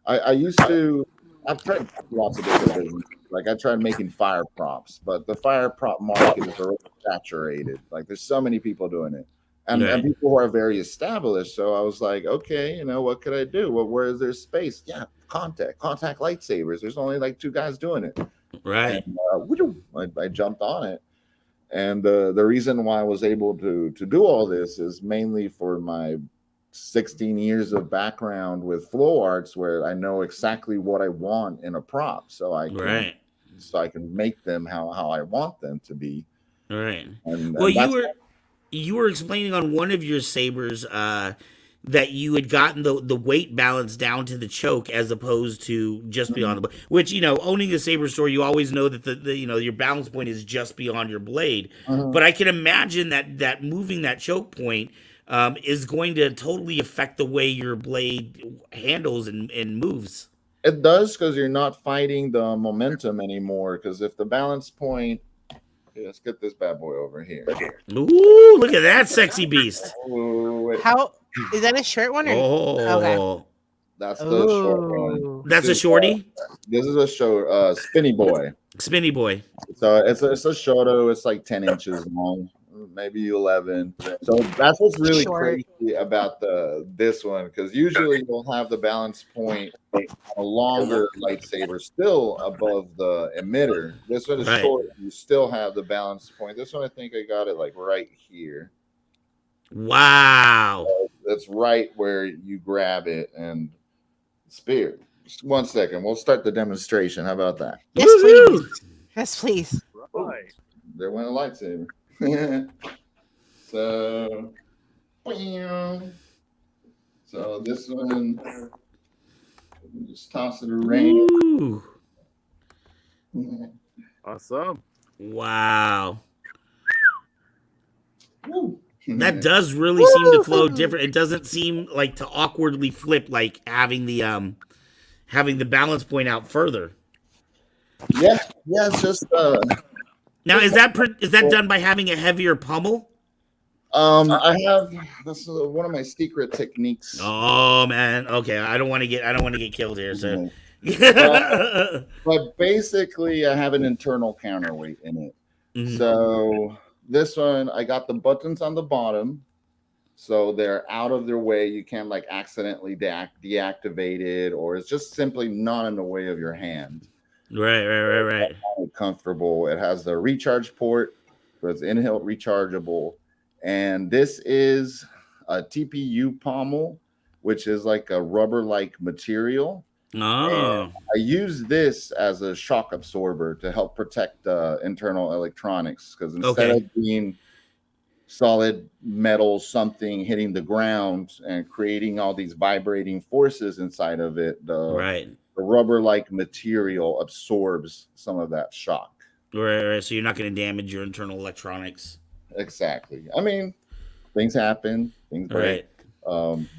I used to, I've tried lots of different businesses. Like I tried making fire props, but the fire prop market is already saturated. Like there's so many people doing it. And Right. people who are very established. So I was like, okay, what could I do? Well, where is there space? Yeah, contact lightsabers. There's only like two guys doing it. Right. And I jumped on it. And the reason why I was able to do all this is mainly for my 16 years of background with flow arts, where I know exactly what I want in a prop, Right. so I can make them how I want them to be, Right. and Well, and that's you were explaining on one of your sabers that you had gotten the weight balance down to the choke as opposed to just beyond the blade. Which owning a saber store, you always know that the your balance point is just beyond your blade. Mhm. But I can imagine that moving that choke point is going to totally affect the way your blade handles and moves. It does because you're not fighting the momentum anymore. Because if the balance point, okay, let's get this bad boy over here. Ooh, look at that sexy beast! Oh, wait, How is that a short one or okay? Oh, that's the short one. Oh, that's a shorty, This is a spinny boy. spinny boy. So it's a shoto. It's like 10 inches long, maybe 11. So that's what's really short. crazy about this one, because usually you'll have the balance point a longer lightsaber still above the emitter. This one is Right. short. You still have the balance point. This one, I think I got it like right here. Wow. That's right where you grab it and spear. Just 1 second. We'll start the demonstration. How about that? Yes, Woohoo! please. Yes, please. Right. There went a lightsaber. So, so this one, just toss it around. Ooh. Awesome. Wow. Woo. That does really seem to flow different. It doesn't seem like to awkwardly flip like having the balance point out further. Yeah, it's just Now is that done by having a heavier pummel? I have this is one of my secret techniques. Oh man. Okay, I don't want to get killed here, so But basically, I have an internal counterweight in it. Mhm. So this one, I got the buttons on the bottom, so they're out of their way. You can't like accidentally deactivate it, or it's just simply not in the way of your hand. Right. Comfortable. It has the recharge port, so it's in-hilt rechargeable. And this is a TPU pommel, which is like a rubber-like material. Oh. I use this as a shock absorber to help protect internal electronics, because instead Okay. of being solid metal something hitting the ground and creating all these vibrating forces inside of it, Right. the rubber-like material absorbs some of that shock. Right. So you're not going to damage your internal electronics. Exactly. I mean, things happen, things break. Right.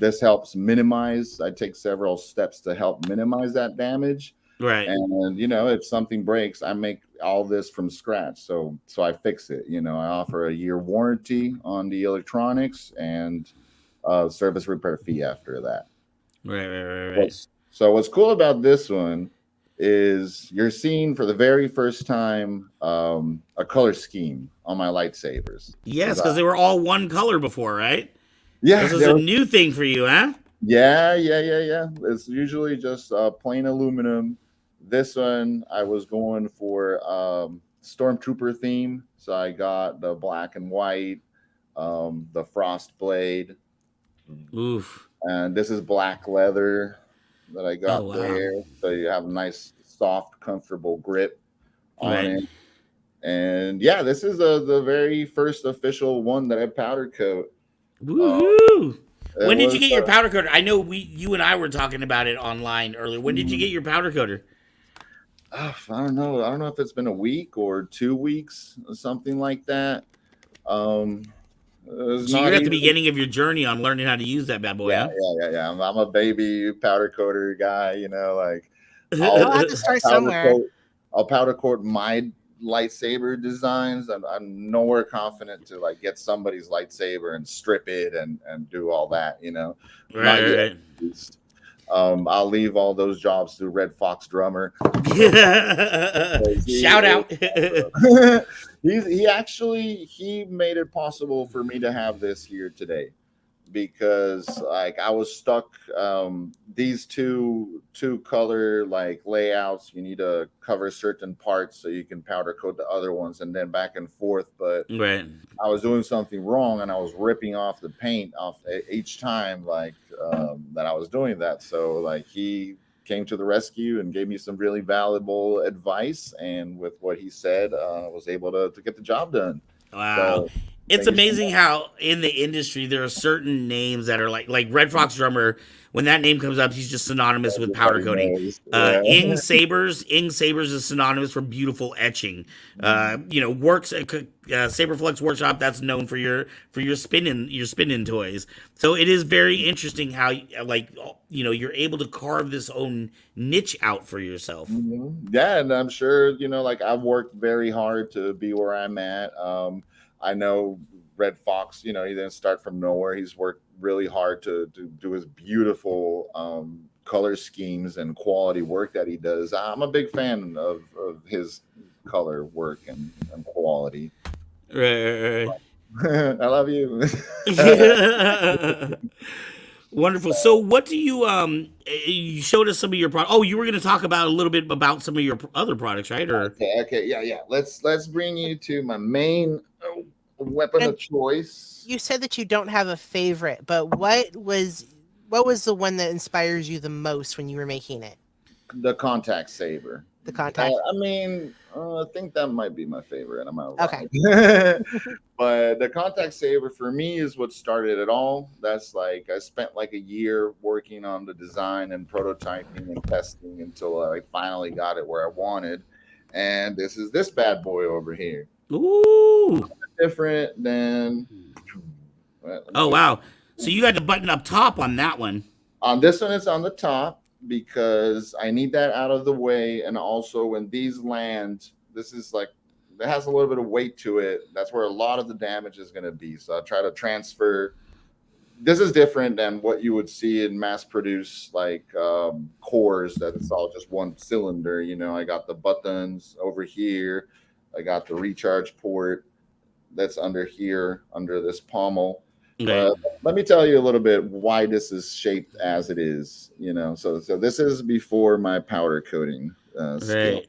This helps minimize. I take several steps to help minimize that damage. Right. And if something breaks, I make all this from scratch. So I fix it. I offer a year warranty on the electronics and service repair fee after that. Right. What's cool about this one is you're seeing for the very first time a color scheme on my lightsabers. Yes, because they were all one color before, right? Yeah, This is a new thing for you, huh? Yeah. It's usually just plain aluminum. This one I was going for stormtrooper theme, so I got the black and white, the frost blade, Oof. and this is black leather that I got Oh, wow. there, so you have a nice, soft, comfortable grip on it. And yeah, this is the very first official one that I powder coat. Woohoo! When did you get your powder coater? I know you and I were talking about it online earlier. When did you get your powder coater? I don't know. I don't know if it's been a week or 2 weeks or something like that. So you're at the beginning of your journey on learning how to use that bad boy. Yeah. I'm a baby powder coater guy. Like I'll have to start somewhere. I'll powder coat my lightsaber designs. I'm nowhere confident to like get somebody's lightsaber and strip it and do all that. Right. I'll leave all those jobs to Red Fox Drummer. Shout out. he made it possible for me to have this here today, because like I was stuck. These two color like layouts, you need to cover certain parts so you can powder coat the other ones, and then back and forth. But right. I was doing something wrong, and I was ripping off the paint off each time, like that I was doing that. So like he came to the rescue and gave me some really valuable advice, and with what he said, I was able to get the job done. Wow. So, it's amazing how in the industry there are certain names that are like Red Fox Drummer. When that name comes up, he's just synonymous with powder coating. Ing Sabers is synonymous for beautiful etching. Works Saberflux Workshop, that's known for your spin-in toys. So it is very interesting how you're able to carve this own niche out for yourself. Mm-hmm. Yeah, and I'm sure like I've worked very hard to be where I'm at. I know Red Fox, he didn't start from nowhere. He's worked really hard to do his beautiful color schemes and quality work that he does. I'm a big fan of his color work and quality. Right. I love you. Wonderful. So what do you showed us some of your products. Oh, you were going to talk about a little bit about some of your other products, right? Or okay. Yeah. Let's bring you to my main weapon of choice. You said that you don't have a favorite, but what was the one that inspires you the most when you were making it? The contact saber. The contact. I think that might be my favorite. I'm out. Okay. But the contact saber for me is what started it all. That's like I spent like a year working on the design and prototyping and testing until I finally got it where I wanted. And this is this bad boy over here. Ooh. Different than. Oh wow! So you got the button up top on that one. On this one, it's on the top because I need that out of the way, and also when these land, this is like it has a little bit of weight to it. That's where a lot of the damage is going to be. So I try to transfer. This is different than what you would see in mass-produced like cores. That it's all just one cylinder. I got the buttons over here. I got the recharge port that's under here, under this pommel. Let me tell you a little bit why this is shaped as it is. So this is before my powder coating. Right.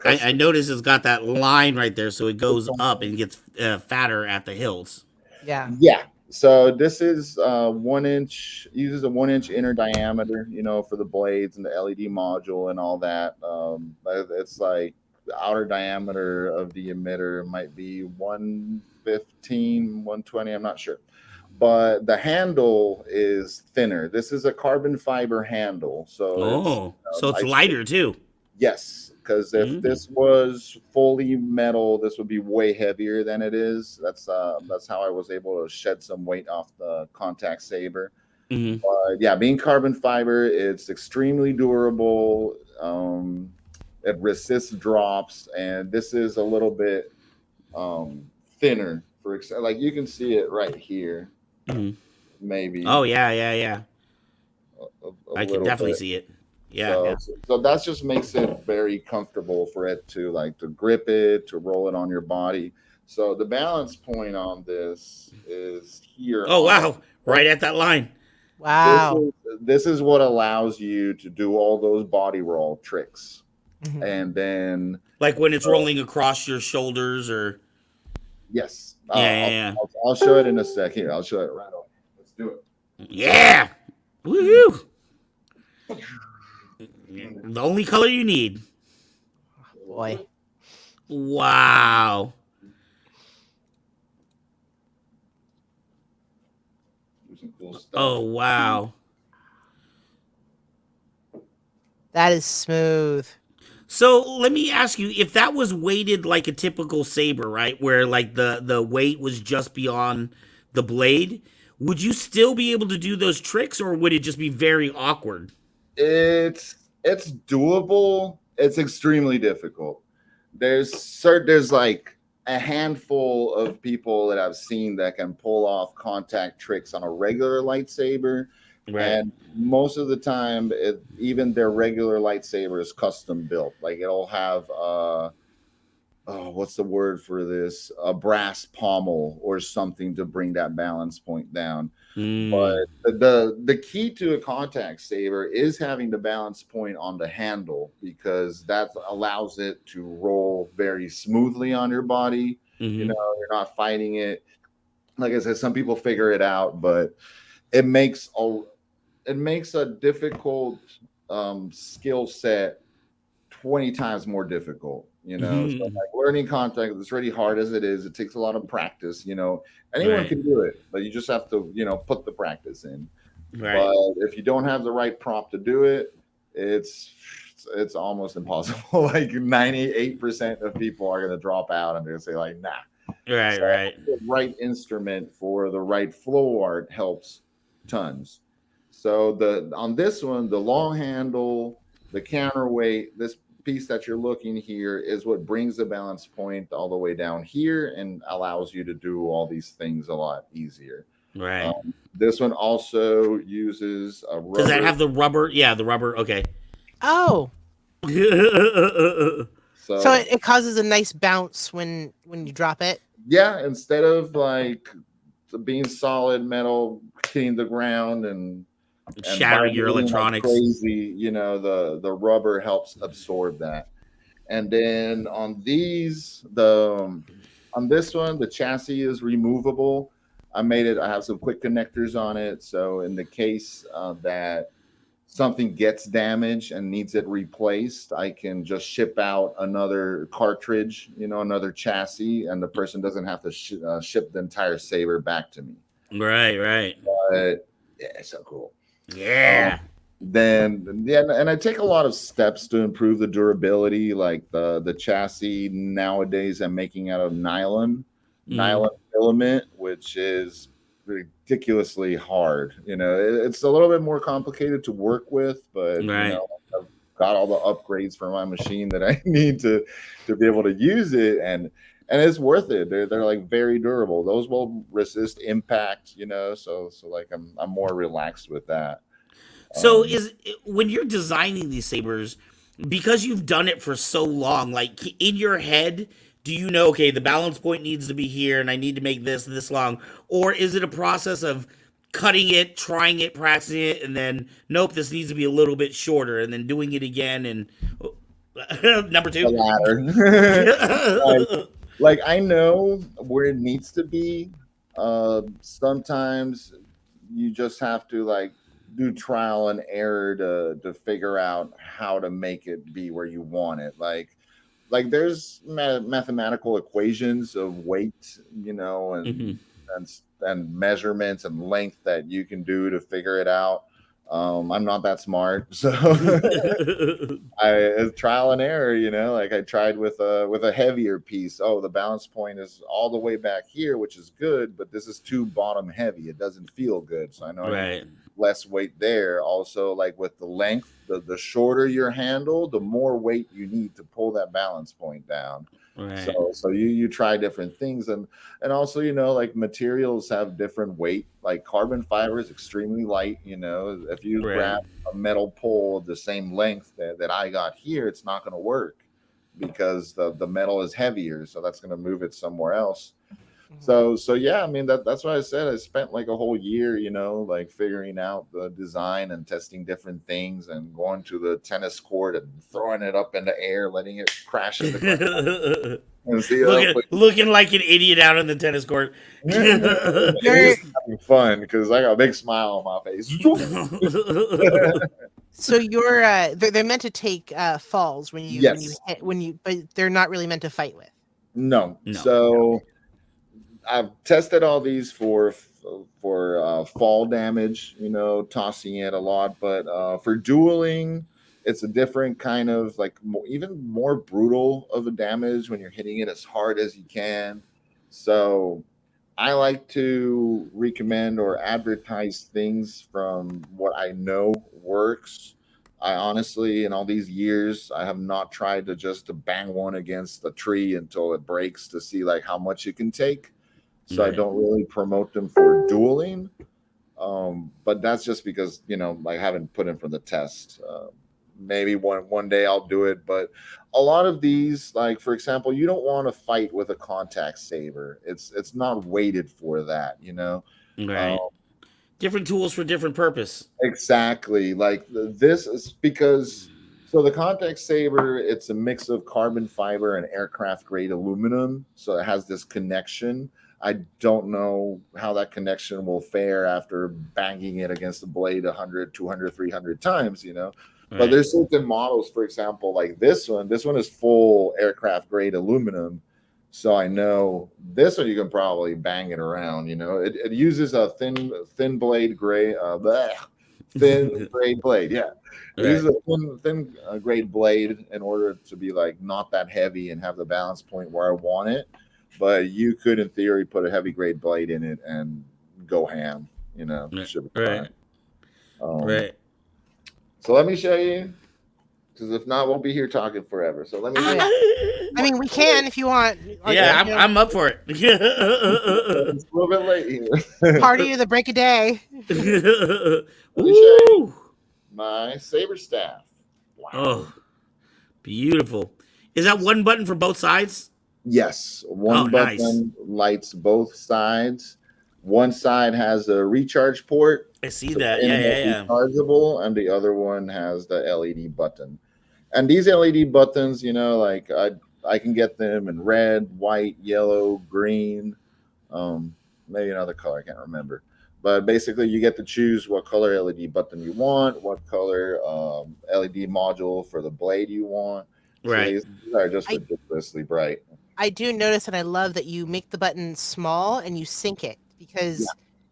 I noticed it's got that line right there, so it goes up and gets fatter at the hills. Yeah. So this is 1 inch. Uses a 1 inch inner diameter, for the blades and the LED module and all that. It's like the outer diameter of the emitter might be 115, 120. I'm not sure. But the handle is thinner. This is a carbon fiber handle. So it's lighter too. Yes, because if this was fully metal, this would be way heavier than it is. That's how I was able to shed some weight off the contact saber. Mm-hmm. But yeah, being carbon fiber, it's extremely durable. It resists drops, and this is a little bit thinner. Like you can see it right here, Mm-hmm. maybe Oh yeah. a I can little definitely bit. see it. Yeah. So that just makes it very comfortable for it to like to grip it, to roll it on your body. So the balance point on this is here Oh on the wow! Right at that line. this Wow. is this is what allows you to do all those body roll tricks. Mhm. And then Like when it's rolling across your shoulders, or yes, yeah. I'll show it in a sec. Here, I'll show it right away. Let's do it. Yeah. Woohoo! The only color you need. Boy. Wow. Do some cool stuff. Oh wow. That is smooth. So let me ask you, if that was weighted like a typical saber, right, where like the weight was just beyond the blade, would you still be able to do those tricks, or would it just be very awkward? It's doable. It's extremely difficult. There's like a handful of people that I've seen that can pull off contact tricks on a regular lightsaber, Right. and most of the time, even their regular lightsaber is custom built. Like it'll have oh, what's the word for this? A brass pommel or something to bring that balance point down. Mm. But the key to a contact saber is having the balance point on the handle, because that allows it to roll very smoothly on your body. You Hmm. know, you're not fighting it. Like I said, some people figure it out, but it makes a difficult skill set 20 times more difficult, you know. So Hmm. like learning contact is really hard as it is. It takes a lot of practice, you know. Anyone Right. can do it, but you just have to, you know, put the practice in. Right. But if you don't have the right prop to do it, it's it's almost impossible. Like 98% of people are going to drop out and they're going to say like, nah. Right. So Right. the right instrument for the right flow art helps tons. So the on this one, the long handle, the counterweight, this piece that you're looking here is what brings the balance point all the way down here and allows you to do all these things a lot easier. Right. This one also uses a Does that rubber. have the rubber? Yeah, the rubber. Okay. Oh. So So it causes a nice bounce when you drop it. yeah, instead of like being solid metal hitting the ground and Shattering your vibrating like electronics. crazy, you know, the rubber helps absorb that. And then on these, on this one, the chassis is removable. I made it. I have some quick connectors on it, so in the case that something gets damaged and needs it replaced, I can just ship out another cartridge, you know, another chassis, and the person doesn't have to ship the entire saber back to me. Right. Right. But yeah, it's so cool. Yeah. Then yeah, and I take a lot of steps to improve the durability. Like the chassis nowadays, I'm making out of nylon filament, which is ridiculously hard. You know, it's a little bit more complicated to work with, but you Right. know, I've got all the upgrades for my machine that I need to be able to use it, and it's worth it. They're like very durable. Those will resist impact. You know, so like I'm more relaxed with that. So Um, is when you're designing these sabers, because you've done it for so long, like in your head, do you know, okay, the balance point needs to be here and I need to make this long? Or is it a process of cutting it, trying it, practicing it, and then nope, this needs to be a little bit shorter, and then doing it again and number the two? latter. Like I know where it needs to be. Sometimes you just have to like do trial and error to figure out how to make it be where you want it. Like there's mathematical equations of weight, you know, Mhm. and measurements and length that you can do to figure it out. I'm not that smart, so I trial and error. Like I tried with a heavier piece. Oh, the balance point is all the way back here, which is good, but this is too bottom heavy. It doesn't feel good, so I know I need Right. less weight there. Also, like with the length, the shorter your handle, the more weight you need to pull that balance point down. Right. So you try different things, and also like materials have different weight. Like carbon fiber is extremely light. If you Right. grab a metal pole of the same length that I got here, it's not going to work because the metal is heavier. So that's going to move it somewhere else. So yeah, I mean that's why I said I spent like a whole year, like figuring out the design and testing different things and going to the tennis court and throwing it up in the air, letting it crash in the ground and see looking like an idiot out on the tennis court. it's having fun because I got a big smile on my face. So you're they're meant to take falls when you Yes. but they're not really meant to fight with. No. No. So I've tested all these for fall damage, tossing it a lot, but for dueling, it's a different kind of like even more brutal of a damage when you're hitting it as hard as you can. So I like to recommend or advertise things from what I know works. I honestly, in all these years, I have not tried to bang one against the tree until it breaks to see like how much it can take. So I Right. don't really promote them for dueling. But that's just because I haven't put in for the test. Maybe one day I'll do it, but a lot of these, like for example, you don't want to fight with a contact saber. It's not weighted for that. Right. Different tools for different purpose. Exactly. Like this is because so the contact saber, it's a mix of carbon fiber and aircraft grade aluminum. So it has this connection. I don't know how that connection will fare after banging it against the blade 100, 200, 300 times, But Right. there's certain models, for example, like this one. This one is full aircraft grade aluminum. So I know this one you can probably bang it around. It uses a thin blade gray, thin grade blade. Yeah, it Right. uses a thin grade blade in order to be like not that heavy and have the balance point where I want it. But you could, in theory, put a heavy grade blade in it and go ham. Should be Right. fine. Right. So let me show you, because if not, we'll be here talking forever. So let me. Oh, yeah. I mean, we can if you want. Yeah, I'm up for it. It's a little bit late here. Party of the break of day. Let me show you Ooh. my saber staff. Wow. Oh, beautiful. Is that one button for both sides? Yes, one nice. button lights both sides. One side has a recharge port. I see so that. the Yeah, end yeah, is yeah. rechargeable, and the other one has the LED button. And these LED buttons, like I can get them in red, white, yellow, green, maybe another color I can't remember. But basically, you get to choose what color LED button you want, what color LED module for the blade you want. So Right. these are just ridiculously bright. I do notice, and I love that you make the button small and you sync it because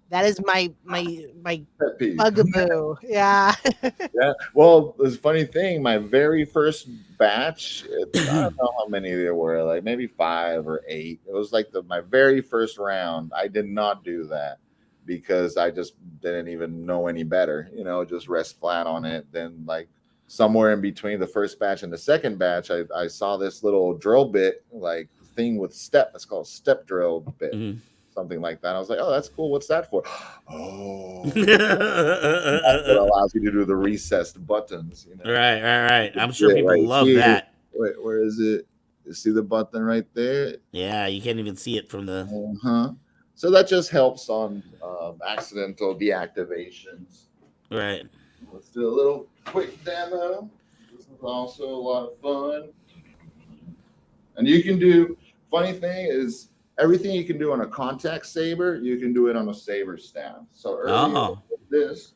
that is my Pet peeve. bugaboo. Yeah. Yeah. Well, the funny thing, my very first batch, I don't know how many there were, like maybe 5 or 8. It was like my very first round. I did not do that because I just didn't even know any better, just rest flat on it. Then like somewhere in between the first batch and the second batch, I saw this little drill bit like thing with step. It's called step drill bit. Mhm. Something like that. I was like, oh, that's cool. What's that for? Oh, that allows you to do the recessed buttons. Right. I'm sure Yeah, people right love here. that. Wait, where is it? You see the button right there? Yeah, you can't even see it from the. Uh-huh. So that just helps on accidental deactivations. Right. Let's do a little quick demo. This is also a lot of fun. And you can do, funny thing is, everything you can do on a contact saber, you can do it on a saber staff. So earlier I did this,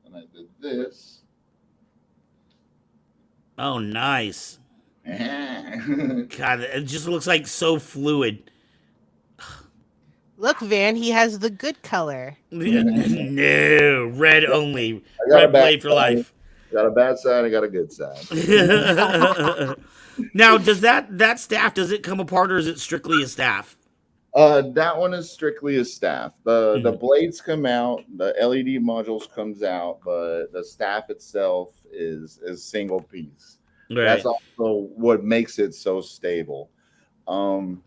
and I did this. Oh, nice. God, it just looks like so fluid. Look, Van, he has the good color. No, red only. I got a Red bad blade for side. life. Got a bad side. I got a good side. Now, does that staff, does it come apart or is it strictly a staff? That one is strictly a staff. The Mhm. blades come out, the LED modules comes out, but the staff itself is single piece. That's Right. also what makes it so stable. Um,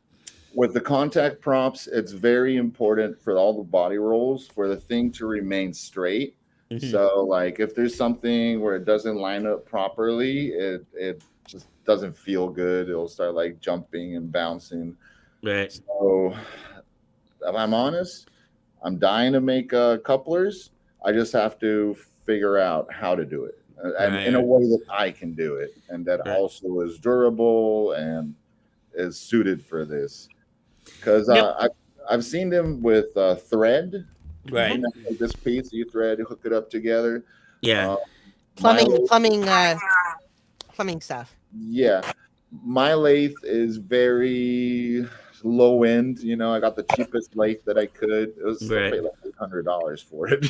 with the contact props, it's very important for all the body rolls for the thing to remain straight. Mhm. So, like, if there's something where it doesn't line up properly, it just doesn't feel good. It'll start like jumping and bouncing. Right. So, if I'm honest, I'm dying to make couplers. I just have to figure out how to do it, and in a Right. way that I can do it, and that Right. also is durable and is suited for this. Because No. I've seen them with thread. You Right. know, like this piece, you thread, hook it up together. Yeah. Uh, my Plumbing, lathe, plumbing, plumbing stuff. yeah, my lathe is very low end. You know, I got the cheapest lathe that I could. It was I Right. paid like $800 for it.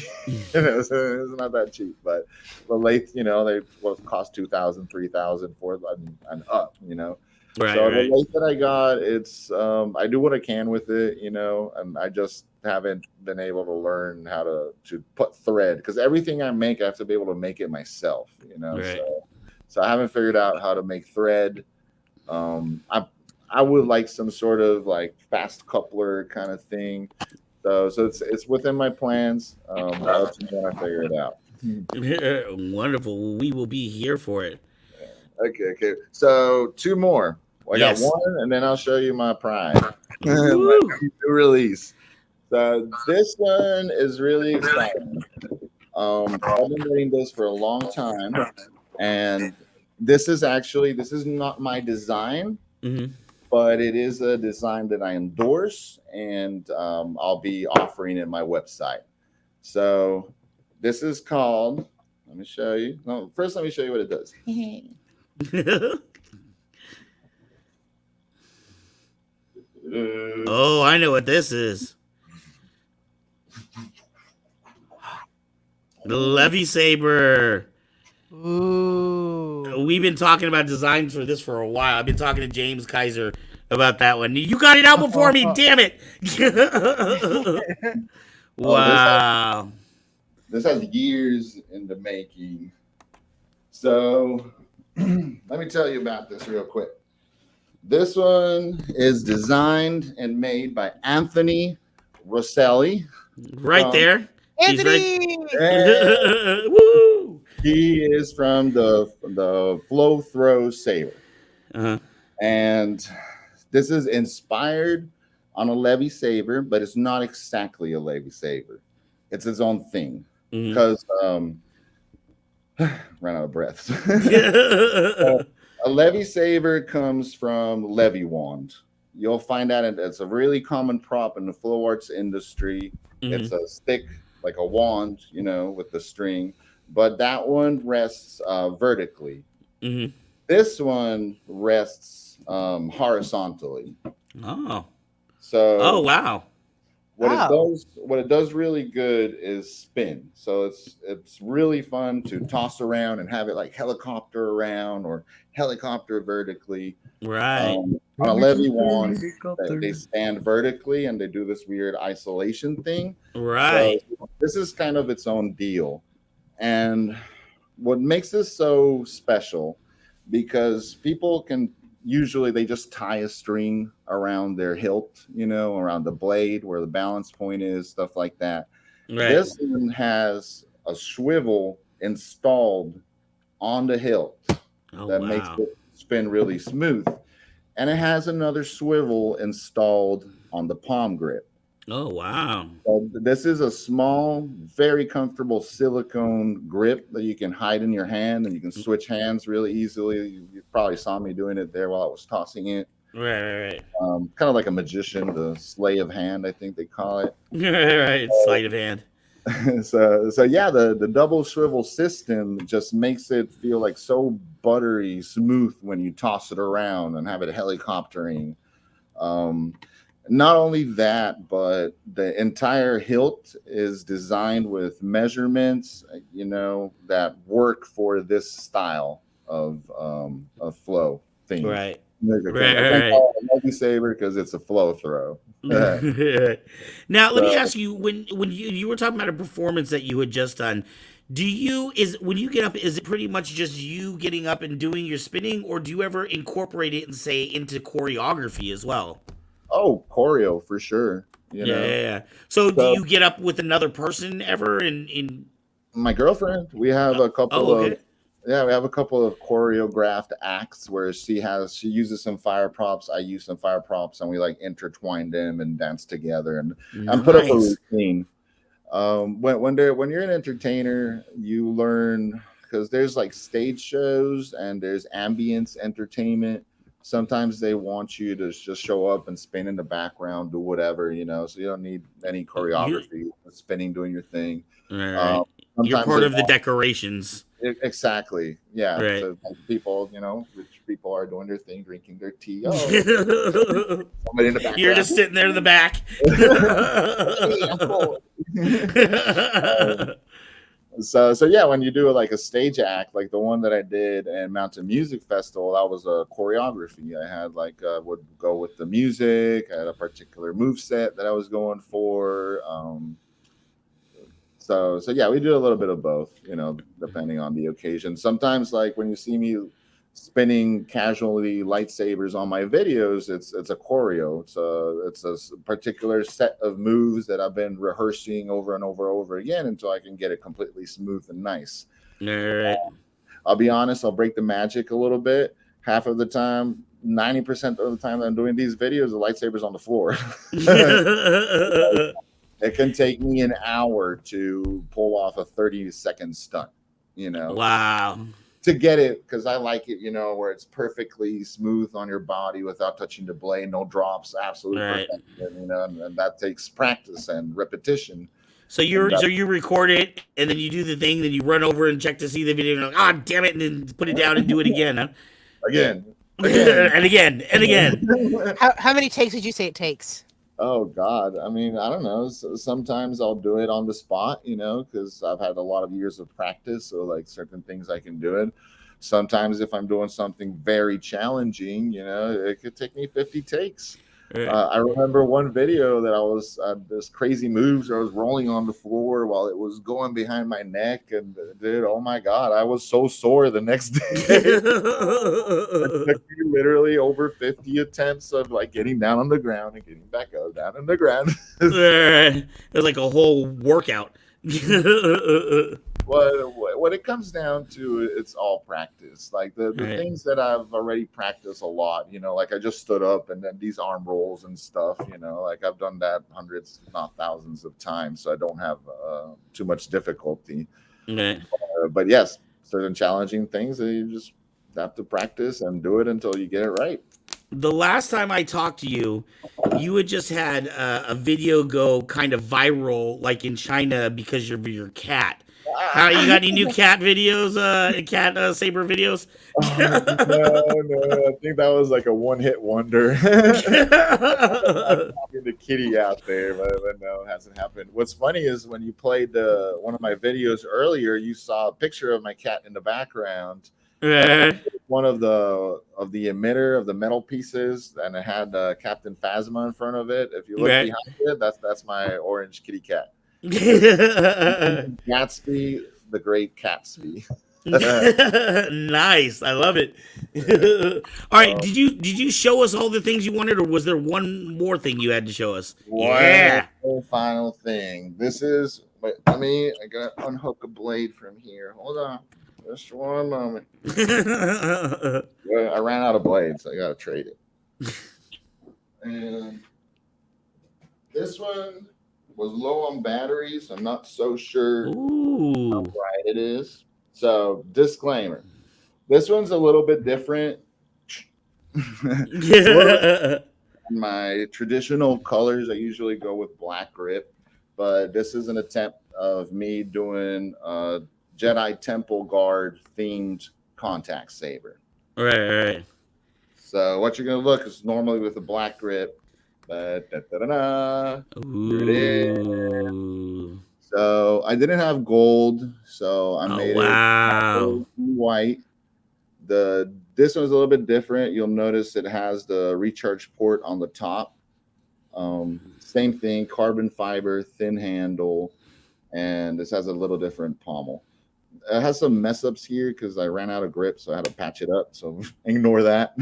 So it's not that cheap, but the lathe, you know, they will cost 2,000, 3,000 for it and up. You know, Right. so the Right. lathe that I got, it's I do what I can with it, you know, and I just haven't been able to learn how to put thread because everything I make, I have to be able to make it myself, you know. Right. So I haven't figured out how to make thread. I would like some sort of like fast coupler kind of thing. So it's within my plans. I'll let you know when I figure it out. Wonderful. We will be here for it. Okay. So two more. I got Yes. one, and then I'll show you my pride, my Woo. new release. So this one is really exciting. I've been doing this for a long time, and this is not my design, Mhm. but it is a design that I endorse, and I'll be offering it my website. So this is called. Let me show you. No, first let me show you what it does. Oh, I know what this is. The Levy Saber. Ooh. We've been talking about designs for this for a while. I've been talking to James Kaiser about that one. You got it out before me, damn it! Oh, Wow. this has years in the making. So let me tell you about this real quick. This one is designed and made by Anthony Rosselli. Right there. He's right. Anthony! And Woo! he is from the Flow Throw Saber. Uh-huh. And this is inspired on a Levy Saber, but it's not exactly a Levy Saber. It's its own thing. Mhm. Because ran out of breath. A Levy Saber comes from Levy Wand. You'll find that it's a really common prop in the flow arts industry. Mhm. It's a stick like a wand, you know, with the string, but that one rests vertically. Mhm. This one rests horizontally. Oh. So Oh, wow. what it does really good is spin. So it's really fun to toss around and have it like helicopter around or helicopter vertically. Right. On a levy wand, they stand vertically and they do this weird isolation thing. Right. So this is kind of its own deal. And what makes this so special, because people can usually they just tie a string around their hilt, you know, around the blade where the balance point is, stuff like that. Right. This one has a swivel installed on the hilt Oh, that makes wow. it spin really smooth. And it has another swivel installed on the palm grip. Oh, wow. So this is a small, very comfortable silicone grip that you can hide in your hand and you can switch hands really easily. You probably saw me doing it there while I was tossing it. Right. Kind of like a magician, the sleigh of hand, I think they call it. Right. Sleight of hand. So yeah, the double swivel system just makes it feel like so buttery smooth when you toss it around and have it helicoptering. Not only that, but the entire hilt is designed with measurements, that work for this style of flow theme. Right. I Right. can't Right. call it a multi-saber because it's a flow throw. Now, let me So, ask you: when you were talking about a performance that you had just done, do you is when you get up, is it pretty much just you getting up and doing your spinning, or do you ever incorporate it and say into choreography as well? oh, choreo for sure. Yeah. So, do So you get up with another person ever? In my girlfriend, we have a oh, couple of okay. yeah, we have a couple of choreographed acts where she uses some fire props, I use some fire props, and we like intertwine them and dance together and put up a Nice. routine. When you're an entertainer, you learn because there's like stage shows and there's ambience entertainment. Sometimes they want you to just show up and spin in the background, do whatever, so you don't need any You choreography, spinning, doing your thing. all Um, right. You're Sometimes part they of the want decorations. exactly, yeah. Right. So like, people, rich people are doing their thing, drinking their tea. Oh, somebody in the You're background. just sitting there in the back. Hey, I'm cool. So yeah, when you do like a stage act, like the one that I did in Mountain Music Festival, that was a choreography. I had like would go with the music. I had a particular move set that I was going for. So yeah, we do a little bit of both, depending on the occasion. Sometimes, like when you see me spinning casually lightsabers on my videos, it's a choreo. It's a particular set of moves that I've been rehearsing over and over again until I can get it completely smooth and nice. All right. I'll be honest, I'll break the magic a little bit. Half of the time, 90% of the time that I'm doing these videos, the lightsaber's on the floor. It can take me an hour to pull off a 30-second stunt, you know, Wow. to get it because I like it, where it's perfectly smooth on your body without touching the blade, no drops, absolute Right. perfection, and that takes practice and repetition. So And you record it and then you do the thing, then you run over and check to see the video and you're like, ah, damn it, and then put it down and do it again. Huh? again, And again and again. How many takes would you say it takes? Oh God, I mean, I don't know. Sometimes I'll do it on the spot, because I've had a lot of years of practice. So like certain things I can do it. Sometimes if I'm doing something very challenging, it could take me 50 takes. Right. I remember one video that I was this crazy moves. I was rolling on the floor while it was going behind my neck, and dude, oh my God, I was so sore the next day. It took me literally over 50 attempts of like getting down on the ground and getting back up, down on the ground. It was like a whole workout. What it comes down to, it's all practice. Like the Right. things that I've already practiced a lot, like I just stood up and then these arm rolls and stuff, like I've done that hundreds, if not thousands of times. So I don't have too much difficulty. Right. But yes, certain challenging things that you just have to practice and do it until you get it right. The last time I talked to you, you had just had a video go kind of viral, like in China, because of your cat. How you got any new cat videos? Cat Saber videos? No, I think that was like a one-hit wonder. Talking the kitty out there, but no, it hasn't happened. What's funny is when you played one of my videos earlier, you saw a picture of my cat in the background. Right. One of the emitter of the metal pieces, and it had Captain Phasma in front of it. If you look Right. behind it, that's my orange kitty cat. Gatsby, the great Catsby. Nice, I love it. All right, did you show us all the things you wanted, or was there one more thing you had to show us? Yeah. One final thing. This is. Wait, I gotta unhook a blade from here. Hold on, just one moment. I ran out of blades. I gotta trade it. And this one was low on batteries. I'm not so sure how Ooh. bright it is. So, disclaimer: this one's a little bit different. My traditional colors, I usually go with black grip, but this is an attempt of me doing a Jedi Temple Guard themed contact saber. Right. So what you're gonna look is normally with a black grip, Da-da-da-da-da. Here it is. Ooh. So I didn't have gold, so I Oh made it wow. white. This one's a little bit different. You'll notice it has the recharge port on the top. Same thing, carbon fiber, thin handle, and this has a little different pommel. It has some mess ups here because I ran out of grip, so I had to patch it up. So ignore that.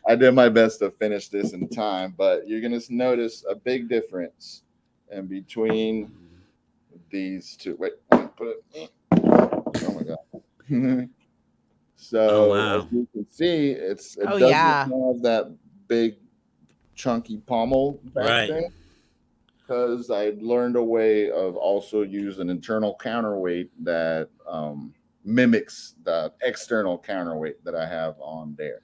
I did my best to finish this in time, but you're gonna notice a big difference in between these two. Wait, let me put it. Oh my god. Oh So as wow. you can see, it Oh doesn't yeah. have that big chunky pommel back Right. thing because I learned a way of also use an internal counterweight that mimics the external counterweight that I have on there.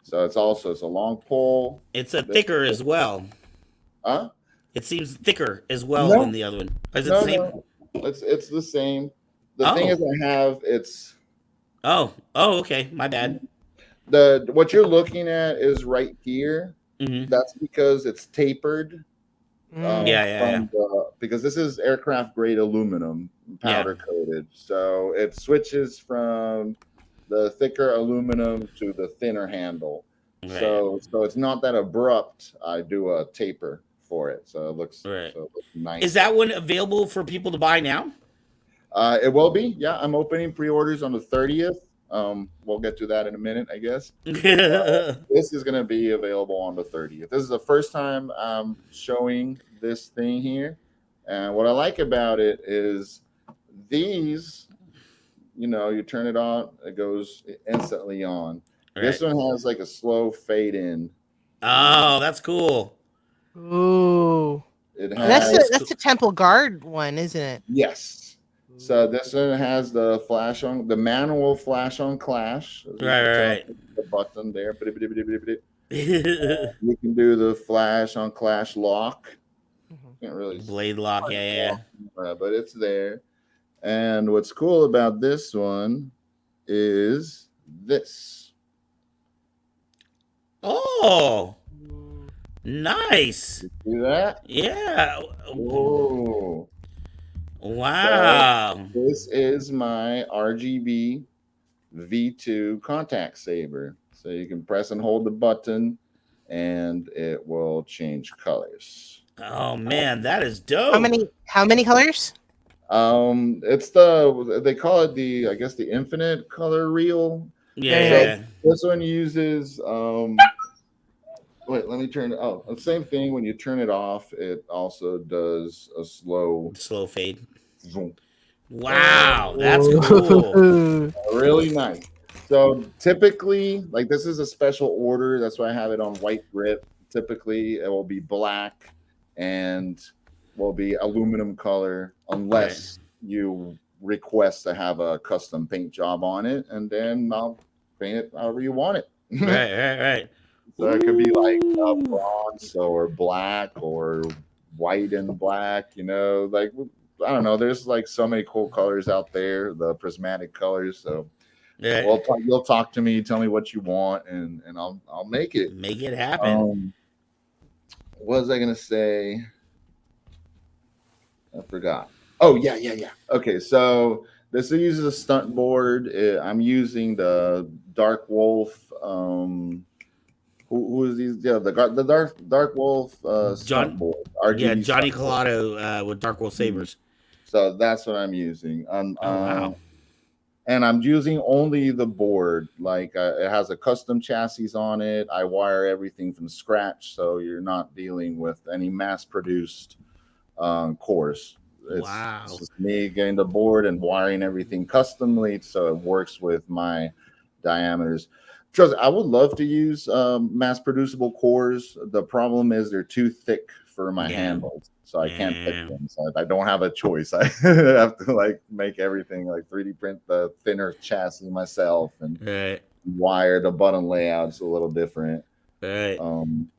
So it's a long pull. It's a This, thicker as well. huh? It seems thicker as well than No, the other one. Is it the no, same? no. It's the same. The thing is, Oh. I have it's Oh. Oh, okay. My bad. the what you're looking at is right here. Mm-hmm. That's because it's tapered Mm. Yeah, yeah, yeah. from the because this is aircraft grade aluminum Yeah. powder coated, so it switches from the thicker aluminum to the thinner handle. Right. So it's not that abrupt. I do a taper for it, Right. so it looks Is nicer. that one available for people to buy now? It will be. Yeah, I'm opening pre-orders on the 30th. We'll get to that in a minute, I guess. This is going to be available on the 30th. This is the first time I'm showing this thing here. And what I like about it is these, you turn it on, it goes instantly on. Right. This one has like a slow fade in. Oh, that's cool. Ooh. It And that's has, the Temple Guard one, isn't it? yes. So this one has the manual flash on clash. As you can tell, Right. the button there. Right. You can do the flash on clash lock. Mhm. Can't really Blade lock. Yeah, but it's there. And what's cool about this one is this. yeah. Oh, nice. See that? Yeah. Oh, so Wow. this is my RGB V2 contact saber. So you can press and hold the button, and it will change colors. Oh man, that is How dope. many colors? It's they call it I guess the infinite color reel. Yeah, Yeah, yeah, So yeah. this one uses wait, let me turn it. Oh, the same thing. When you turn it off, it also does a slow Slow fade. zoom. Wow, that's cool. Ooh. Really nice. So typically, like this is a special order. That's why I have it on white grip. Typically, it will be black and will be aluminum color, unless you request to have a custom paint job on it, and then I'll paint it however you want it. Right, right, right. So it could be like Ooh. bronze or black or white and black, like I don't know. There's like so many cool colors out there, the prismatic colors. So Right. you'll talk to me, tell me what you want, and I'll make it. Make it happen. What was I gonna say? I forgot. Oh yeah. Okay, so this uses a stunt board. I'm using the Dark Wolf. Who is these? Yeah, the Dark Wolf stunt John, board. yeah, RGB Johnny stunt board. Collado with Dark World Sabers. So that's what I'm using. Oh wow. And I'm using only the board. Like it has a custom chassis on it. I wire everything from scratch, so you're not dealing with any mass-produced cores. Wow. It's just me getting the board and wiring everything customly, so it works with my diameters. Trust, I would love to use mass-producible cores. The problem is they're too thick for my Yeah. handles, so I can't Yeah. pick them. So I don't have a choice. I have to like make everything like 3D print the thinner chassis myself and Right. wire the button layouts a little different. Right. Um,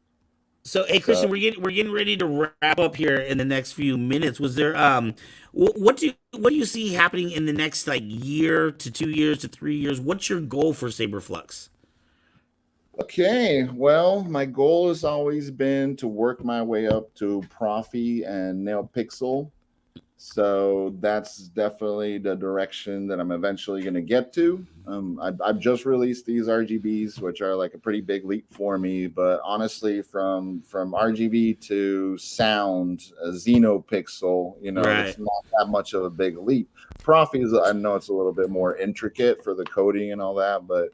So, hey, Christian, we're getting ready to wrap up here in the next few minutes. Was there what do you see happening in the next like year to 2 years to 3 years? What's your goal for Saberflux? Okay, well, my goal has always been to work my way up to Profi and Nail Pixel. So that's definitely the direction that I'm eventually going to get to. I've just released these RGBs, which are like a pretty big leap for me. But honestly, from RGB to sound, Xenopixel, Right. it's not that much of a big leap. Profi is, I know it's a little bit more intricate for the coding and all that, but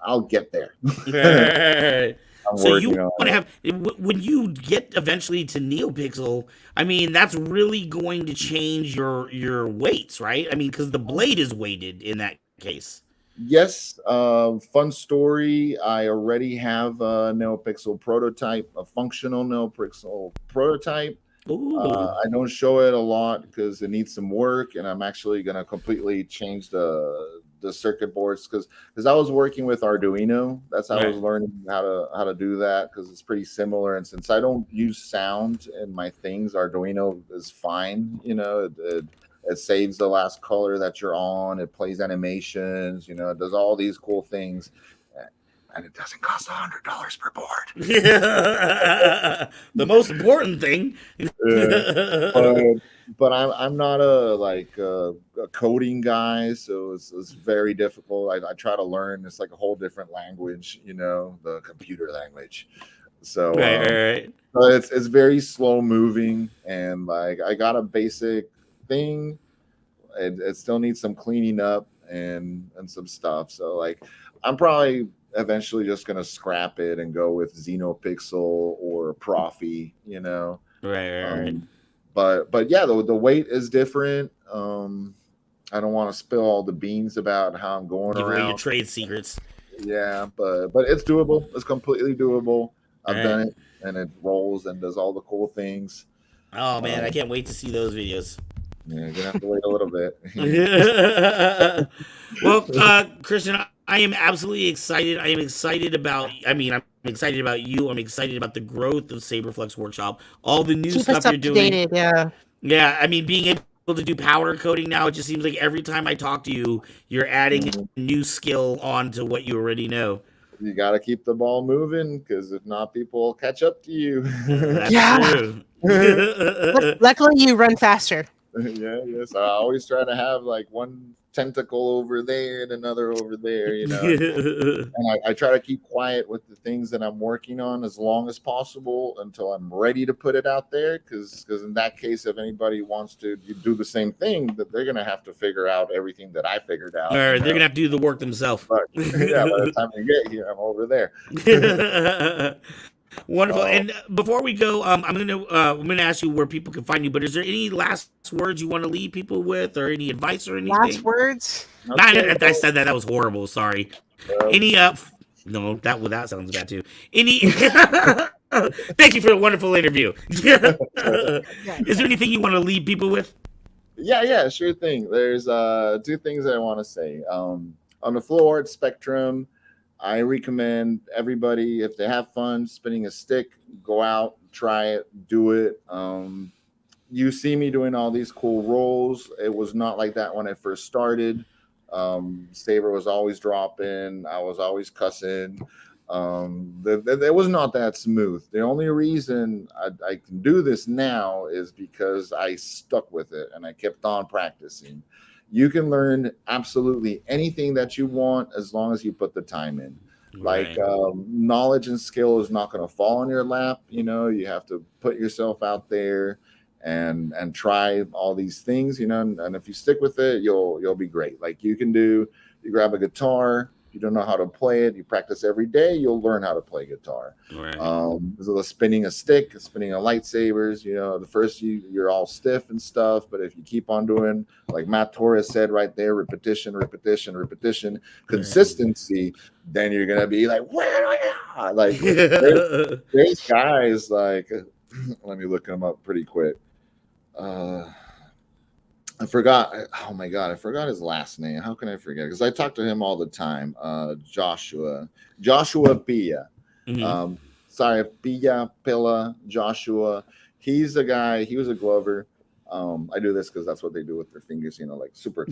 I'll get there. Right. I'm So you working on want to it. have when you get eventually to NeoPixel, I mean that's really going to change your weights, right? I mean because the blade is weighted in that case. Yes, fun story. I already have a NeoPixel prototype, a functional NeoPixel prototype. Ooh. I don't show it a lot because it needs some work, and I'm actually going to completely change the circuit boards because I was working with Arduino. That's how I was Right. learning how to do that because it's pretty similar. And since I don't use sound in my things, Arduino is fine. It saves the last color that you're on. It plays animations. It does all these cool things, and it doesn't cost $100 per board. The most important thing. Yeah. But I'm not a coding guy, so it's very difficult. I try to learn. It's like a whole different language, the computer language. So Right, right, but it's very slow moving, and like I got a basic thing. It still needs some cleaning up and some stuff. So like I'm probably eventually just gonna scrap it and go with Xenopixel or Profi. right, right, right. Um, but yeah, the weight is different. I don't want to spill all the beans about how I'm going Give away your around. trade secrets. Yeah, but it's doable. It's completely doable. All I've right. done it, and it rolls and does all the cool things. Oh man, I Um, can't wait to see those videos. yeah, you're gonna have to wait a little bit. Well, Christian, I am absolutely excited. I am excited about. I mean, I'm excited about you. I'm excited about the growth of Saberflux Workshop. All the new Keep us stuff you're up to doing. date. Yeah. Yeah, I mean, being able to do powder coating now, it just seems like every time I talk to you, you're adding Mhm. a new skill onto what you already know. You got to keep the ball moving because if not, people will catch up to you. That's Yeah. true. Luckily, you run faster. Yeah, yes. I always try to have like one tentacle over there and another over there, and I try to keep quiet with the things that I'm working on as long as possible until I'm ready to put it out there. Because in that case, if anybody wants to do the same thing, that they're gonna have to figure out everything that I figured out. Or they're gonna have to do the work themselves. But yeah, by the time you get here, I'm over there. Wonderful. Oh, And before we go, I'm gonna ask you where people can find you. But is there any last words you want to leave people with, or any advice or Last anything? words. Nah, okay. I said that. That was horrible. Sorry. Well, Any no, that sounds bad too. Any. Thank you for a wonderful interview. Is there Yeah. anything you want to leave people with? yeah, sure thing. There's two things I want to say. On the flow art spectrum, I recommend everybody, if they have fun spinning a stick, go out, try it, do it. You see me doing all these cool rolls. It was not like that when I first started. Saber was always dropping. I was always cussing. It was not that smooth. The only reason I can do this now is because I stuck with it and I kept on practicing. You can learn absolutely anything that you want as long as you put the time in. Like Right. knowledge and skill is not going to fall on your lap. You have to put yourself out there and try all these things. And if you stick with it, you'll be great. Like you grab a guitar. You don't know how to play it. You practice every day. You'll learn how to play guitar. Right. So spinning a stick, spinning a lightsabers. The first you're all stiff and stuff, but if you keep on doing, like Matt Torres said right there, repetition, repetition, repetition, consistency, then you're gonna be like, where am I? Like there's guys like, let me look him up pretty quick. I forgot. Oh my god, I forgot his last name. How can I forget? Because I talk to him all the time. Joshua Pilla. Mhm. Sorry, Pilla, Joshua. He's a guy. He was a Glover. I do this because that's what they do with their fingers. Like super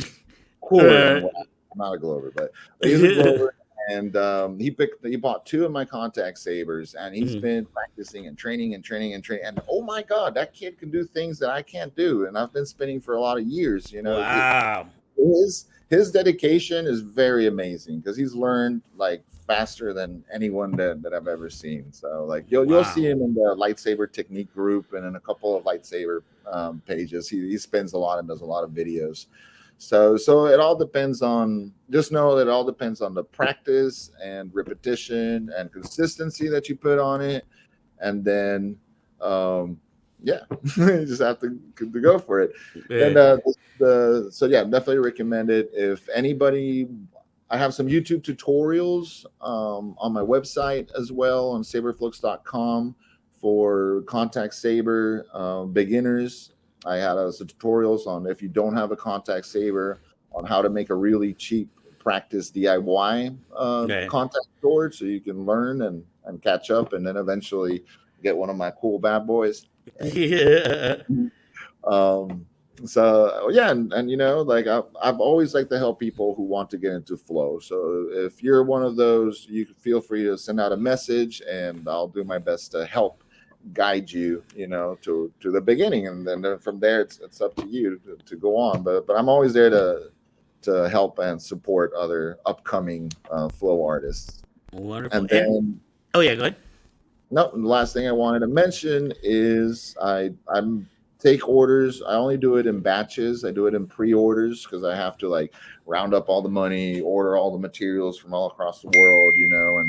cool. Right. I'm not a Glover, but he's a Glover. and he bought 2 of my contact sabers, and he's Mhm. been practicing and training and training and training. And oh my god, that kid can do things that I can't do, and I've been spinning for a lot of years. Wow. His dedication is very amazing because he's learned like faster than anyone that I've ever seen. So like you'll Wow. see him in the lightsaber technique group and in a couple of lightsaber pages. He spends a lot and does a lot of videos. So it all depends on, just know that it all depends on the practice and repetition and consistency that you put on it, and then yeah, you just have to go for it. And so yeah, definitely recommend it. If anybody, I have some YouTube tutorials on my website as well on saberflux.com for contact saber beginners. I had some tutorials on if you don't have a contact saber on how to make a really cheap practice DIY Okay. contact sword, so you can learn and catch up, and then eventually get one of my cool bad boys. Yeah. So yeah, and you know, like I've always liked to help people who want to get into flow. So if you're one of those, you can feel free to send out a message, and I'll do my best to help guide you, you know, to the beginning, and then from there it's up to you to go on. But I'm always there to help and support other upcoming flow artists. Wonderful. And then Oh yeah, go ahead. no, the last thing I wanted to mention is I'm take orders. I only do it in batches. I do it in pre-orders because I have to like round up all the money, order all the materials from all across the world, you know,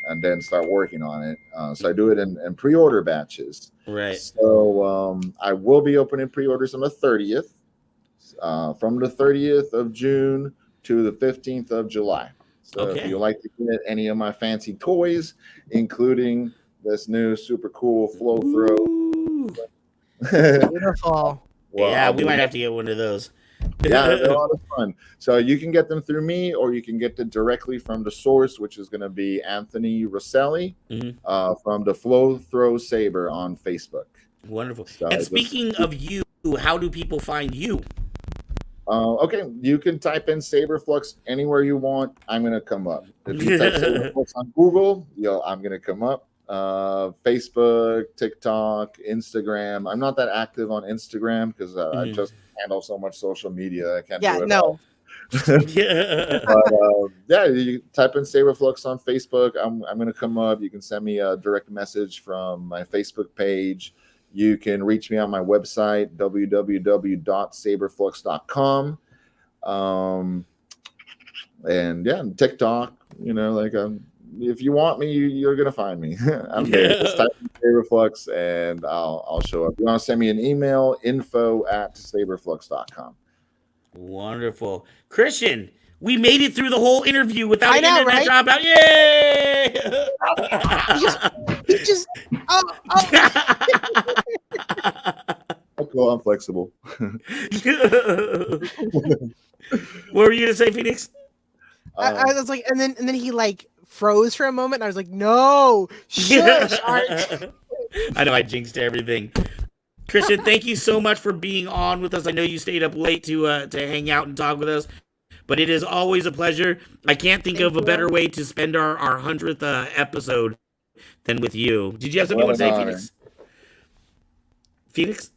and then start working on it. So I do it in pre-order batches. Right. So I will be opening pre-orders on the 30th, from the 30th of June to the 15th of July. So Okay. if you like to get any of my fancy toys, including this new super cool flow throw. Ooh. Beautiful. Well, Yeah, I'll we be- might have to get one of those. Yeah, they're a lot of fun. So you can get them through me, or you can get them directly from the source, which is going to be Anthony Rosselli Mhm. from the Flow Throw Saber on Facebook. Wonderful. So And just- speaking of you, how do people find you? Okay, you can type in Saberflux anywhere you want. I'm going to come up. If you type Saberflux on Google, I'm going to come up. Facebook, TikTok, Instagram. I'm not that active on Instagram because I Mhm. just handle so much social media. I can't Yeah, do it no. all. Yeah. But yeah, you type in Saberflux on Facebook. I'm going to come up. You can send me a direct message from my Facebook page. You can reach me on my website, www.saberflux.com. And yeah, TikTok, you know, like if you want me, you're going to find me. I'm there. Just type in Saberflux and I'll show up. You want to send me an email, info@saberflux.com. Wonderful. Christian, we made it through the whole interview without I an know, internet right? dropout. Yay! He just Cool, I'm flexible. What were you gonna say, Phoenix? I was like, and then he like froze for a moment. And I was like, no, shush, Art. I know I jinxed everything. Christian, thank you so much for being on with us. I know you stayed up late to hang out and talk with us, but it is always a pleasure. I can't think of a better way to spend our 100th episode than with you. Did you have something you want to say, What an Phoenix? Phoenix?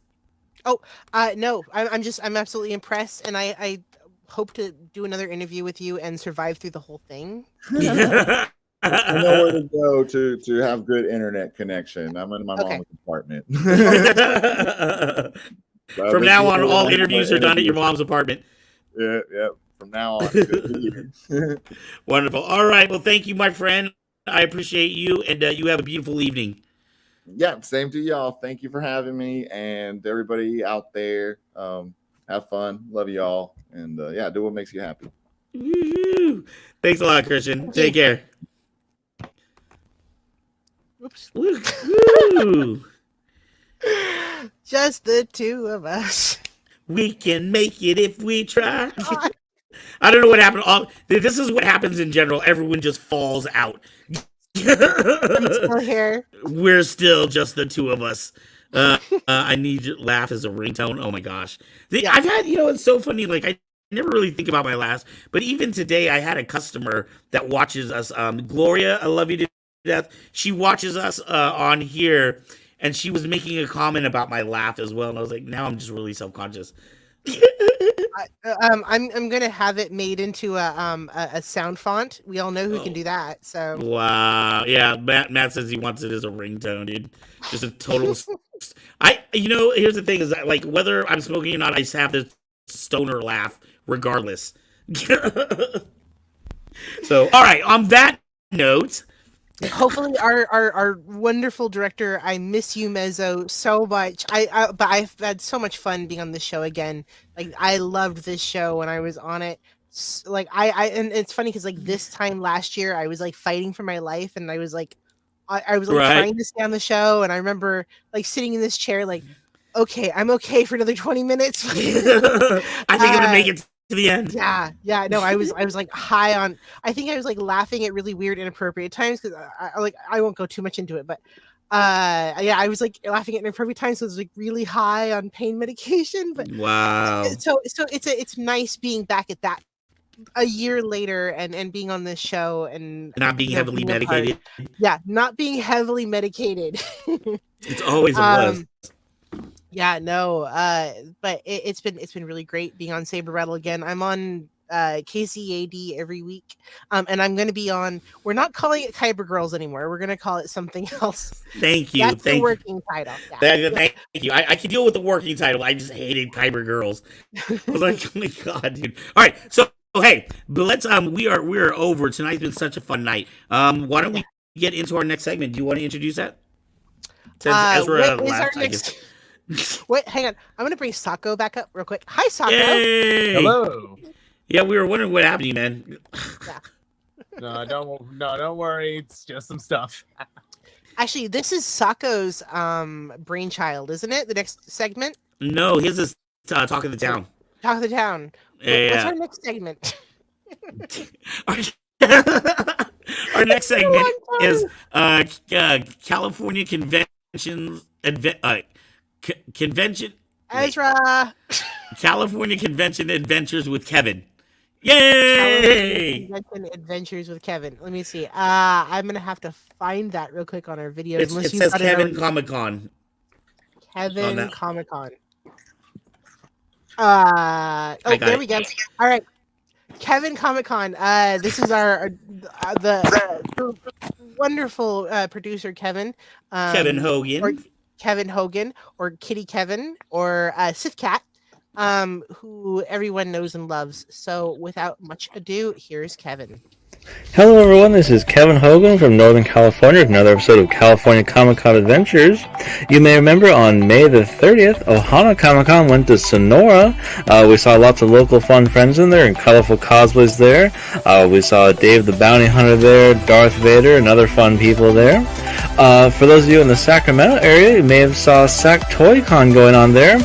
No, I'm absolutely impressed, and I hope to do another interview with you and survive through the whole thing. I know where to go to have good internet connection. I'm in my Okay. mom's apartment. From now on, all interviews are done at your mom's apartment. Yeah. From now on. Good to you. Wonderful. All right. Well, thank you, my friend. I appreciate you, and you have a beautiful evening. Yeah, same to y'all. Thank you for having me, and everybody out there. Have fun. Love y'all, and yeah, do what makes you happy. Woo-hoo. Thanks a lot, Christian. Take care. Oops. Woo. Just the two of us. We can make it if we try. I don't know what happened. This is what happens in general. Everyone just falls out. I'm still here. We're still just the two of us. I need your laugh as a ringtone. Oh my gosh. Yeah. I've had, it's so funny. Like never really think about my laughs. But even today, I had a customer that watches us. Gloria, I love you to death. She watches us on here, and she was making a comment about my laugh as well. And I was like, now I'm just really self conscious. I'm gonna have it made into a sound font. We all know who can do that. So Wow. Yeah, Matt says he wants it as a ringtone, dude. Just a total. Here's the thing: is that like whether I'm smoking or not, I just have this stoner laugh regardless. So, all right. On that note, hopefully our wonderful director, I miss you, Mezzo, so much. But I've had so much fun being on this show again. Like I loved this show when I was on it. Like and it's funny because like this time last year I was like fighting for my life, and I was like I was like Right. trying to stay on the show, and I remember like sitting in this chair like, okay, I'm okay for another 20 minutes. I think I'm gonna make it to the end. Yeah. No, I was like high on. I think I was like laughing at really weird, inappropriate times because I won't go too much into it, but yeah, I was like laughing at inappropriate times. So I was like really high on pain medication. But Wow. so it's nice being back at that a year later and being on this show and Not being heavily being a part. medicated. Yeah, not being heavily medicated. It's always a plus. Yeah, no, but it's been really great being on Saber Rattle again. I'm on KCAD every week, and I'm going to be on. We're not calling it Kyber Girls anymore. We're going to call it something else. Thank you. That's the Thank you. working title. Yeah. Thank you. I can deal with the working title. I just hated Kyber Girls. I was like, oh my god, dude. All right, so hey, but let's we are over. Tonight's been such a fun night. Why don't we get into our next segment? Do you want to introduce that? Since Ezra what is left, our I next? guess. Wait, hang on. I'm going to bring Sako back up real quick. Hi, Sako. Yay! Hello. Yeah, we were wondering what happened to you, man. No, don't worry. It's just some stuff. Actually, this is Sako's brainchild, isn't it? The next segment. No, his is Talk of the Town. Talk of the Town. Yeah. What's our next segment? Our next segment is California Convention. Ezra. California Convention Adventures with Kevin. Yay! Convention Adventures with Kevin. Let me see. I'm gonna have to find that real quick on our videos. It says Kevin Comic Con. Kevin Comic Con. There we go. All right, Kevin Comic Con. This is the wonderful producer Kevin. Kevin Hogan. Or Kevin Hogan, or Kitty Kevin, or Sith Cat, who everyone knows and loves. So, without much ado, here's Kevin. Hello everyone, this is Kevin Hogan from Northern California with another episode of California Comic Con Adventures. You may remember on May the 30th, Ohana Comic Con went to Sonora. We saw lots of local fun friends in there and colorful cosplays there. We saw Dave the Bounty Hunter there, Darth Vader, and other fun people there. For those of you in the Sacramento area, you may have saw Sac Toy Con going on there.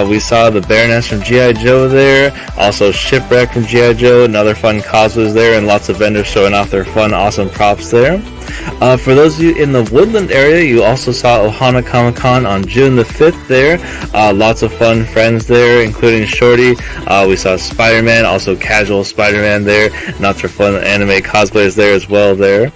We saw the Baroness from G.I. Joe there, also Shipwreck from G.I. Joe, and other fun cosplays there, and lots of vendors showing off their fun, awesome props there. For those of you in the Woodland area, you also saw Ohana Comic Con on June the 5th there. Lots of fun friends there, including Shorty. We saw Spider-Man, also casual Spider-Man there. Lots of fun anime cosplays there as well there.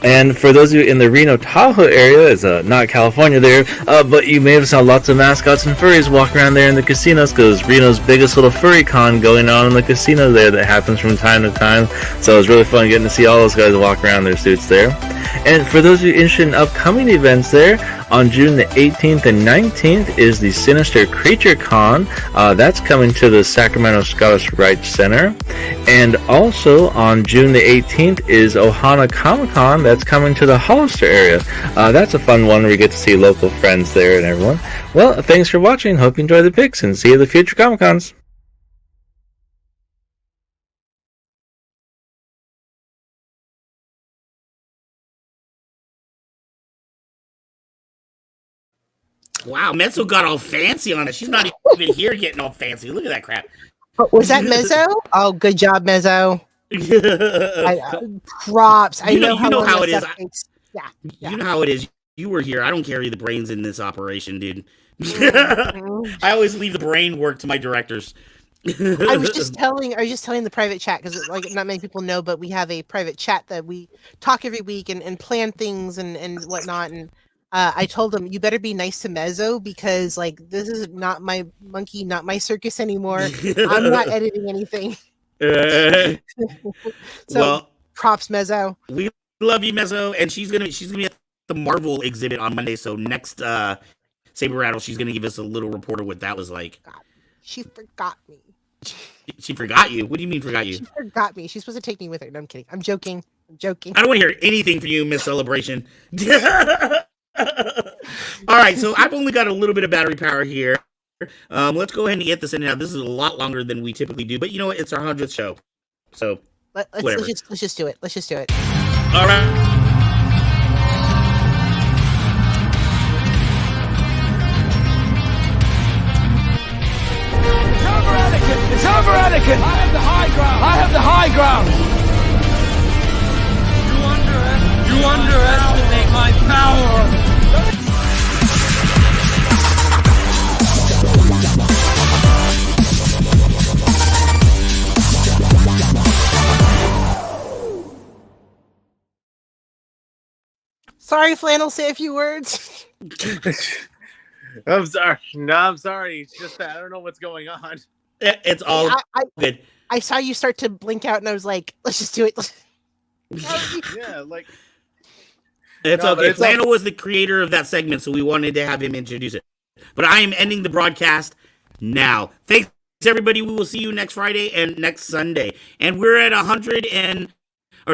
And for those of you in the Reno Tahoe area, it's not California there, but you may have saw lots of mascots and furries walking around there in the casinos, because Reno's biggest little furry con going on in the casino there that happens from time to time. So it was really fun getting to see all those guys walk around in their suits there. And for those of you interested in upcoming events there, on June the 18th and 19th is the Sinister Creature Con. That's coming to the Sacramento Scottish Rite Center. And also on June the 18th is Ohana Comic Con. That's coming to the Hollister area. That's a fun one where we get to see local friends there and everyone. Well, thanks for watching. Hope you enjoy the pics and see you at the future Comic Cons. Wow, Mezzo got all fancy on it. She's not even here getting all fancy. Look at that crap. Was that Mezzo? Oh, good job, Mezzo. Props. I know how it is. Yeah. You know how it is. You were here. I don't carry the brains in this operation, dude. I always leave the brain work to my directors. I was just telling the private chat because like not many people know, but we have a private chat that we talk every week and plan things and whatnot. And I told him you better be nice to Mezzo because like this is not my monkey, not my circus anymore. I'm not editing anything. So Well, props, Mezzo. we love you, Mezzo, and she's gonna be at the Marvel exhibit on Monday. So next Saber Rattle, she's gonna give us a little report of what that was like. She forgot me. She forgot you. What do you mean forgot you? She forgot me. She's supposed to take me with her. No, I'm kidding. I'm joking. I don't want to hear anything from you, Miss Celebration. All right, so I've only got a little bit of battery power here. Let's go ahead and get this in now. This is a lot longer than we typically do, but you know what? It's our 100th show, so whatever. Let's just do it. Let's just do it. All right. It's over, Anakin! I have the high ground! I have the high ground! You underestimate my power! Sorry, Flannel, say a few words. I'm sorry. No, I'm sorry. It's just that I don't know what's going on. It's all good. I saw you start to blink out, and I was like, "Let's just do it." Yeah, like It's No, but okay. it's Flannel was the creator of that segment, so we wanted to have him introduce it. But I am ending the broadcast now. Thanks, everybody. We will see you next Friday and next Sunday. And we're at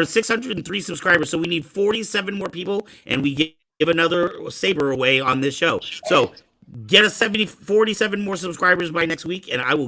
603 subscribers, so we need 47 more people, and we give another Saber away on this show. So get us 47 more subscribers by next week, and I will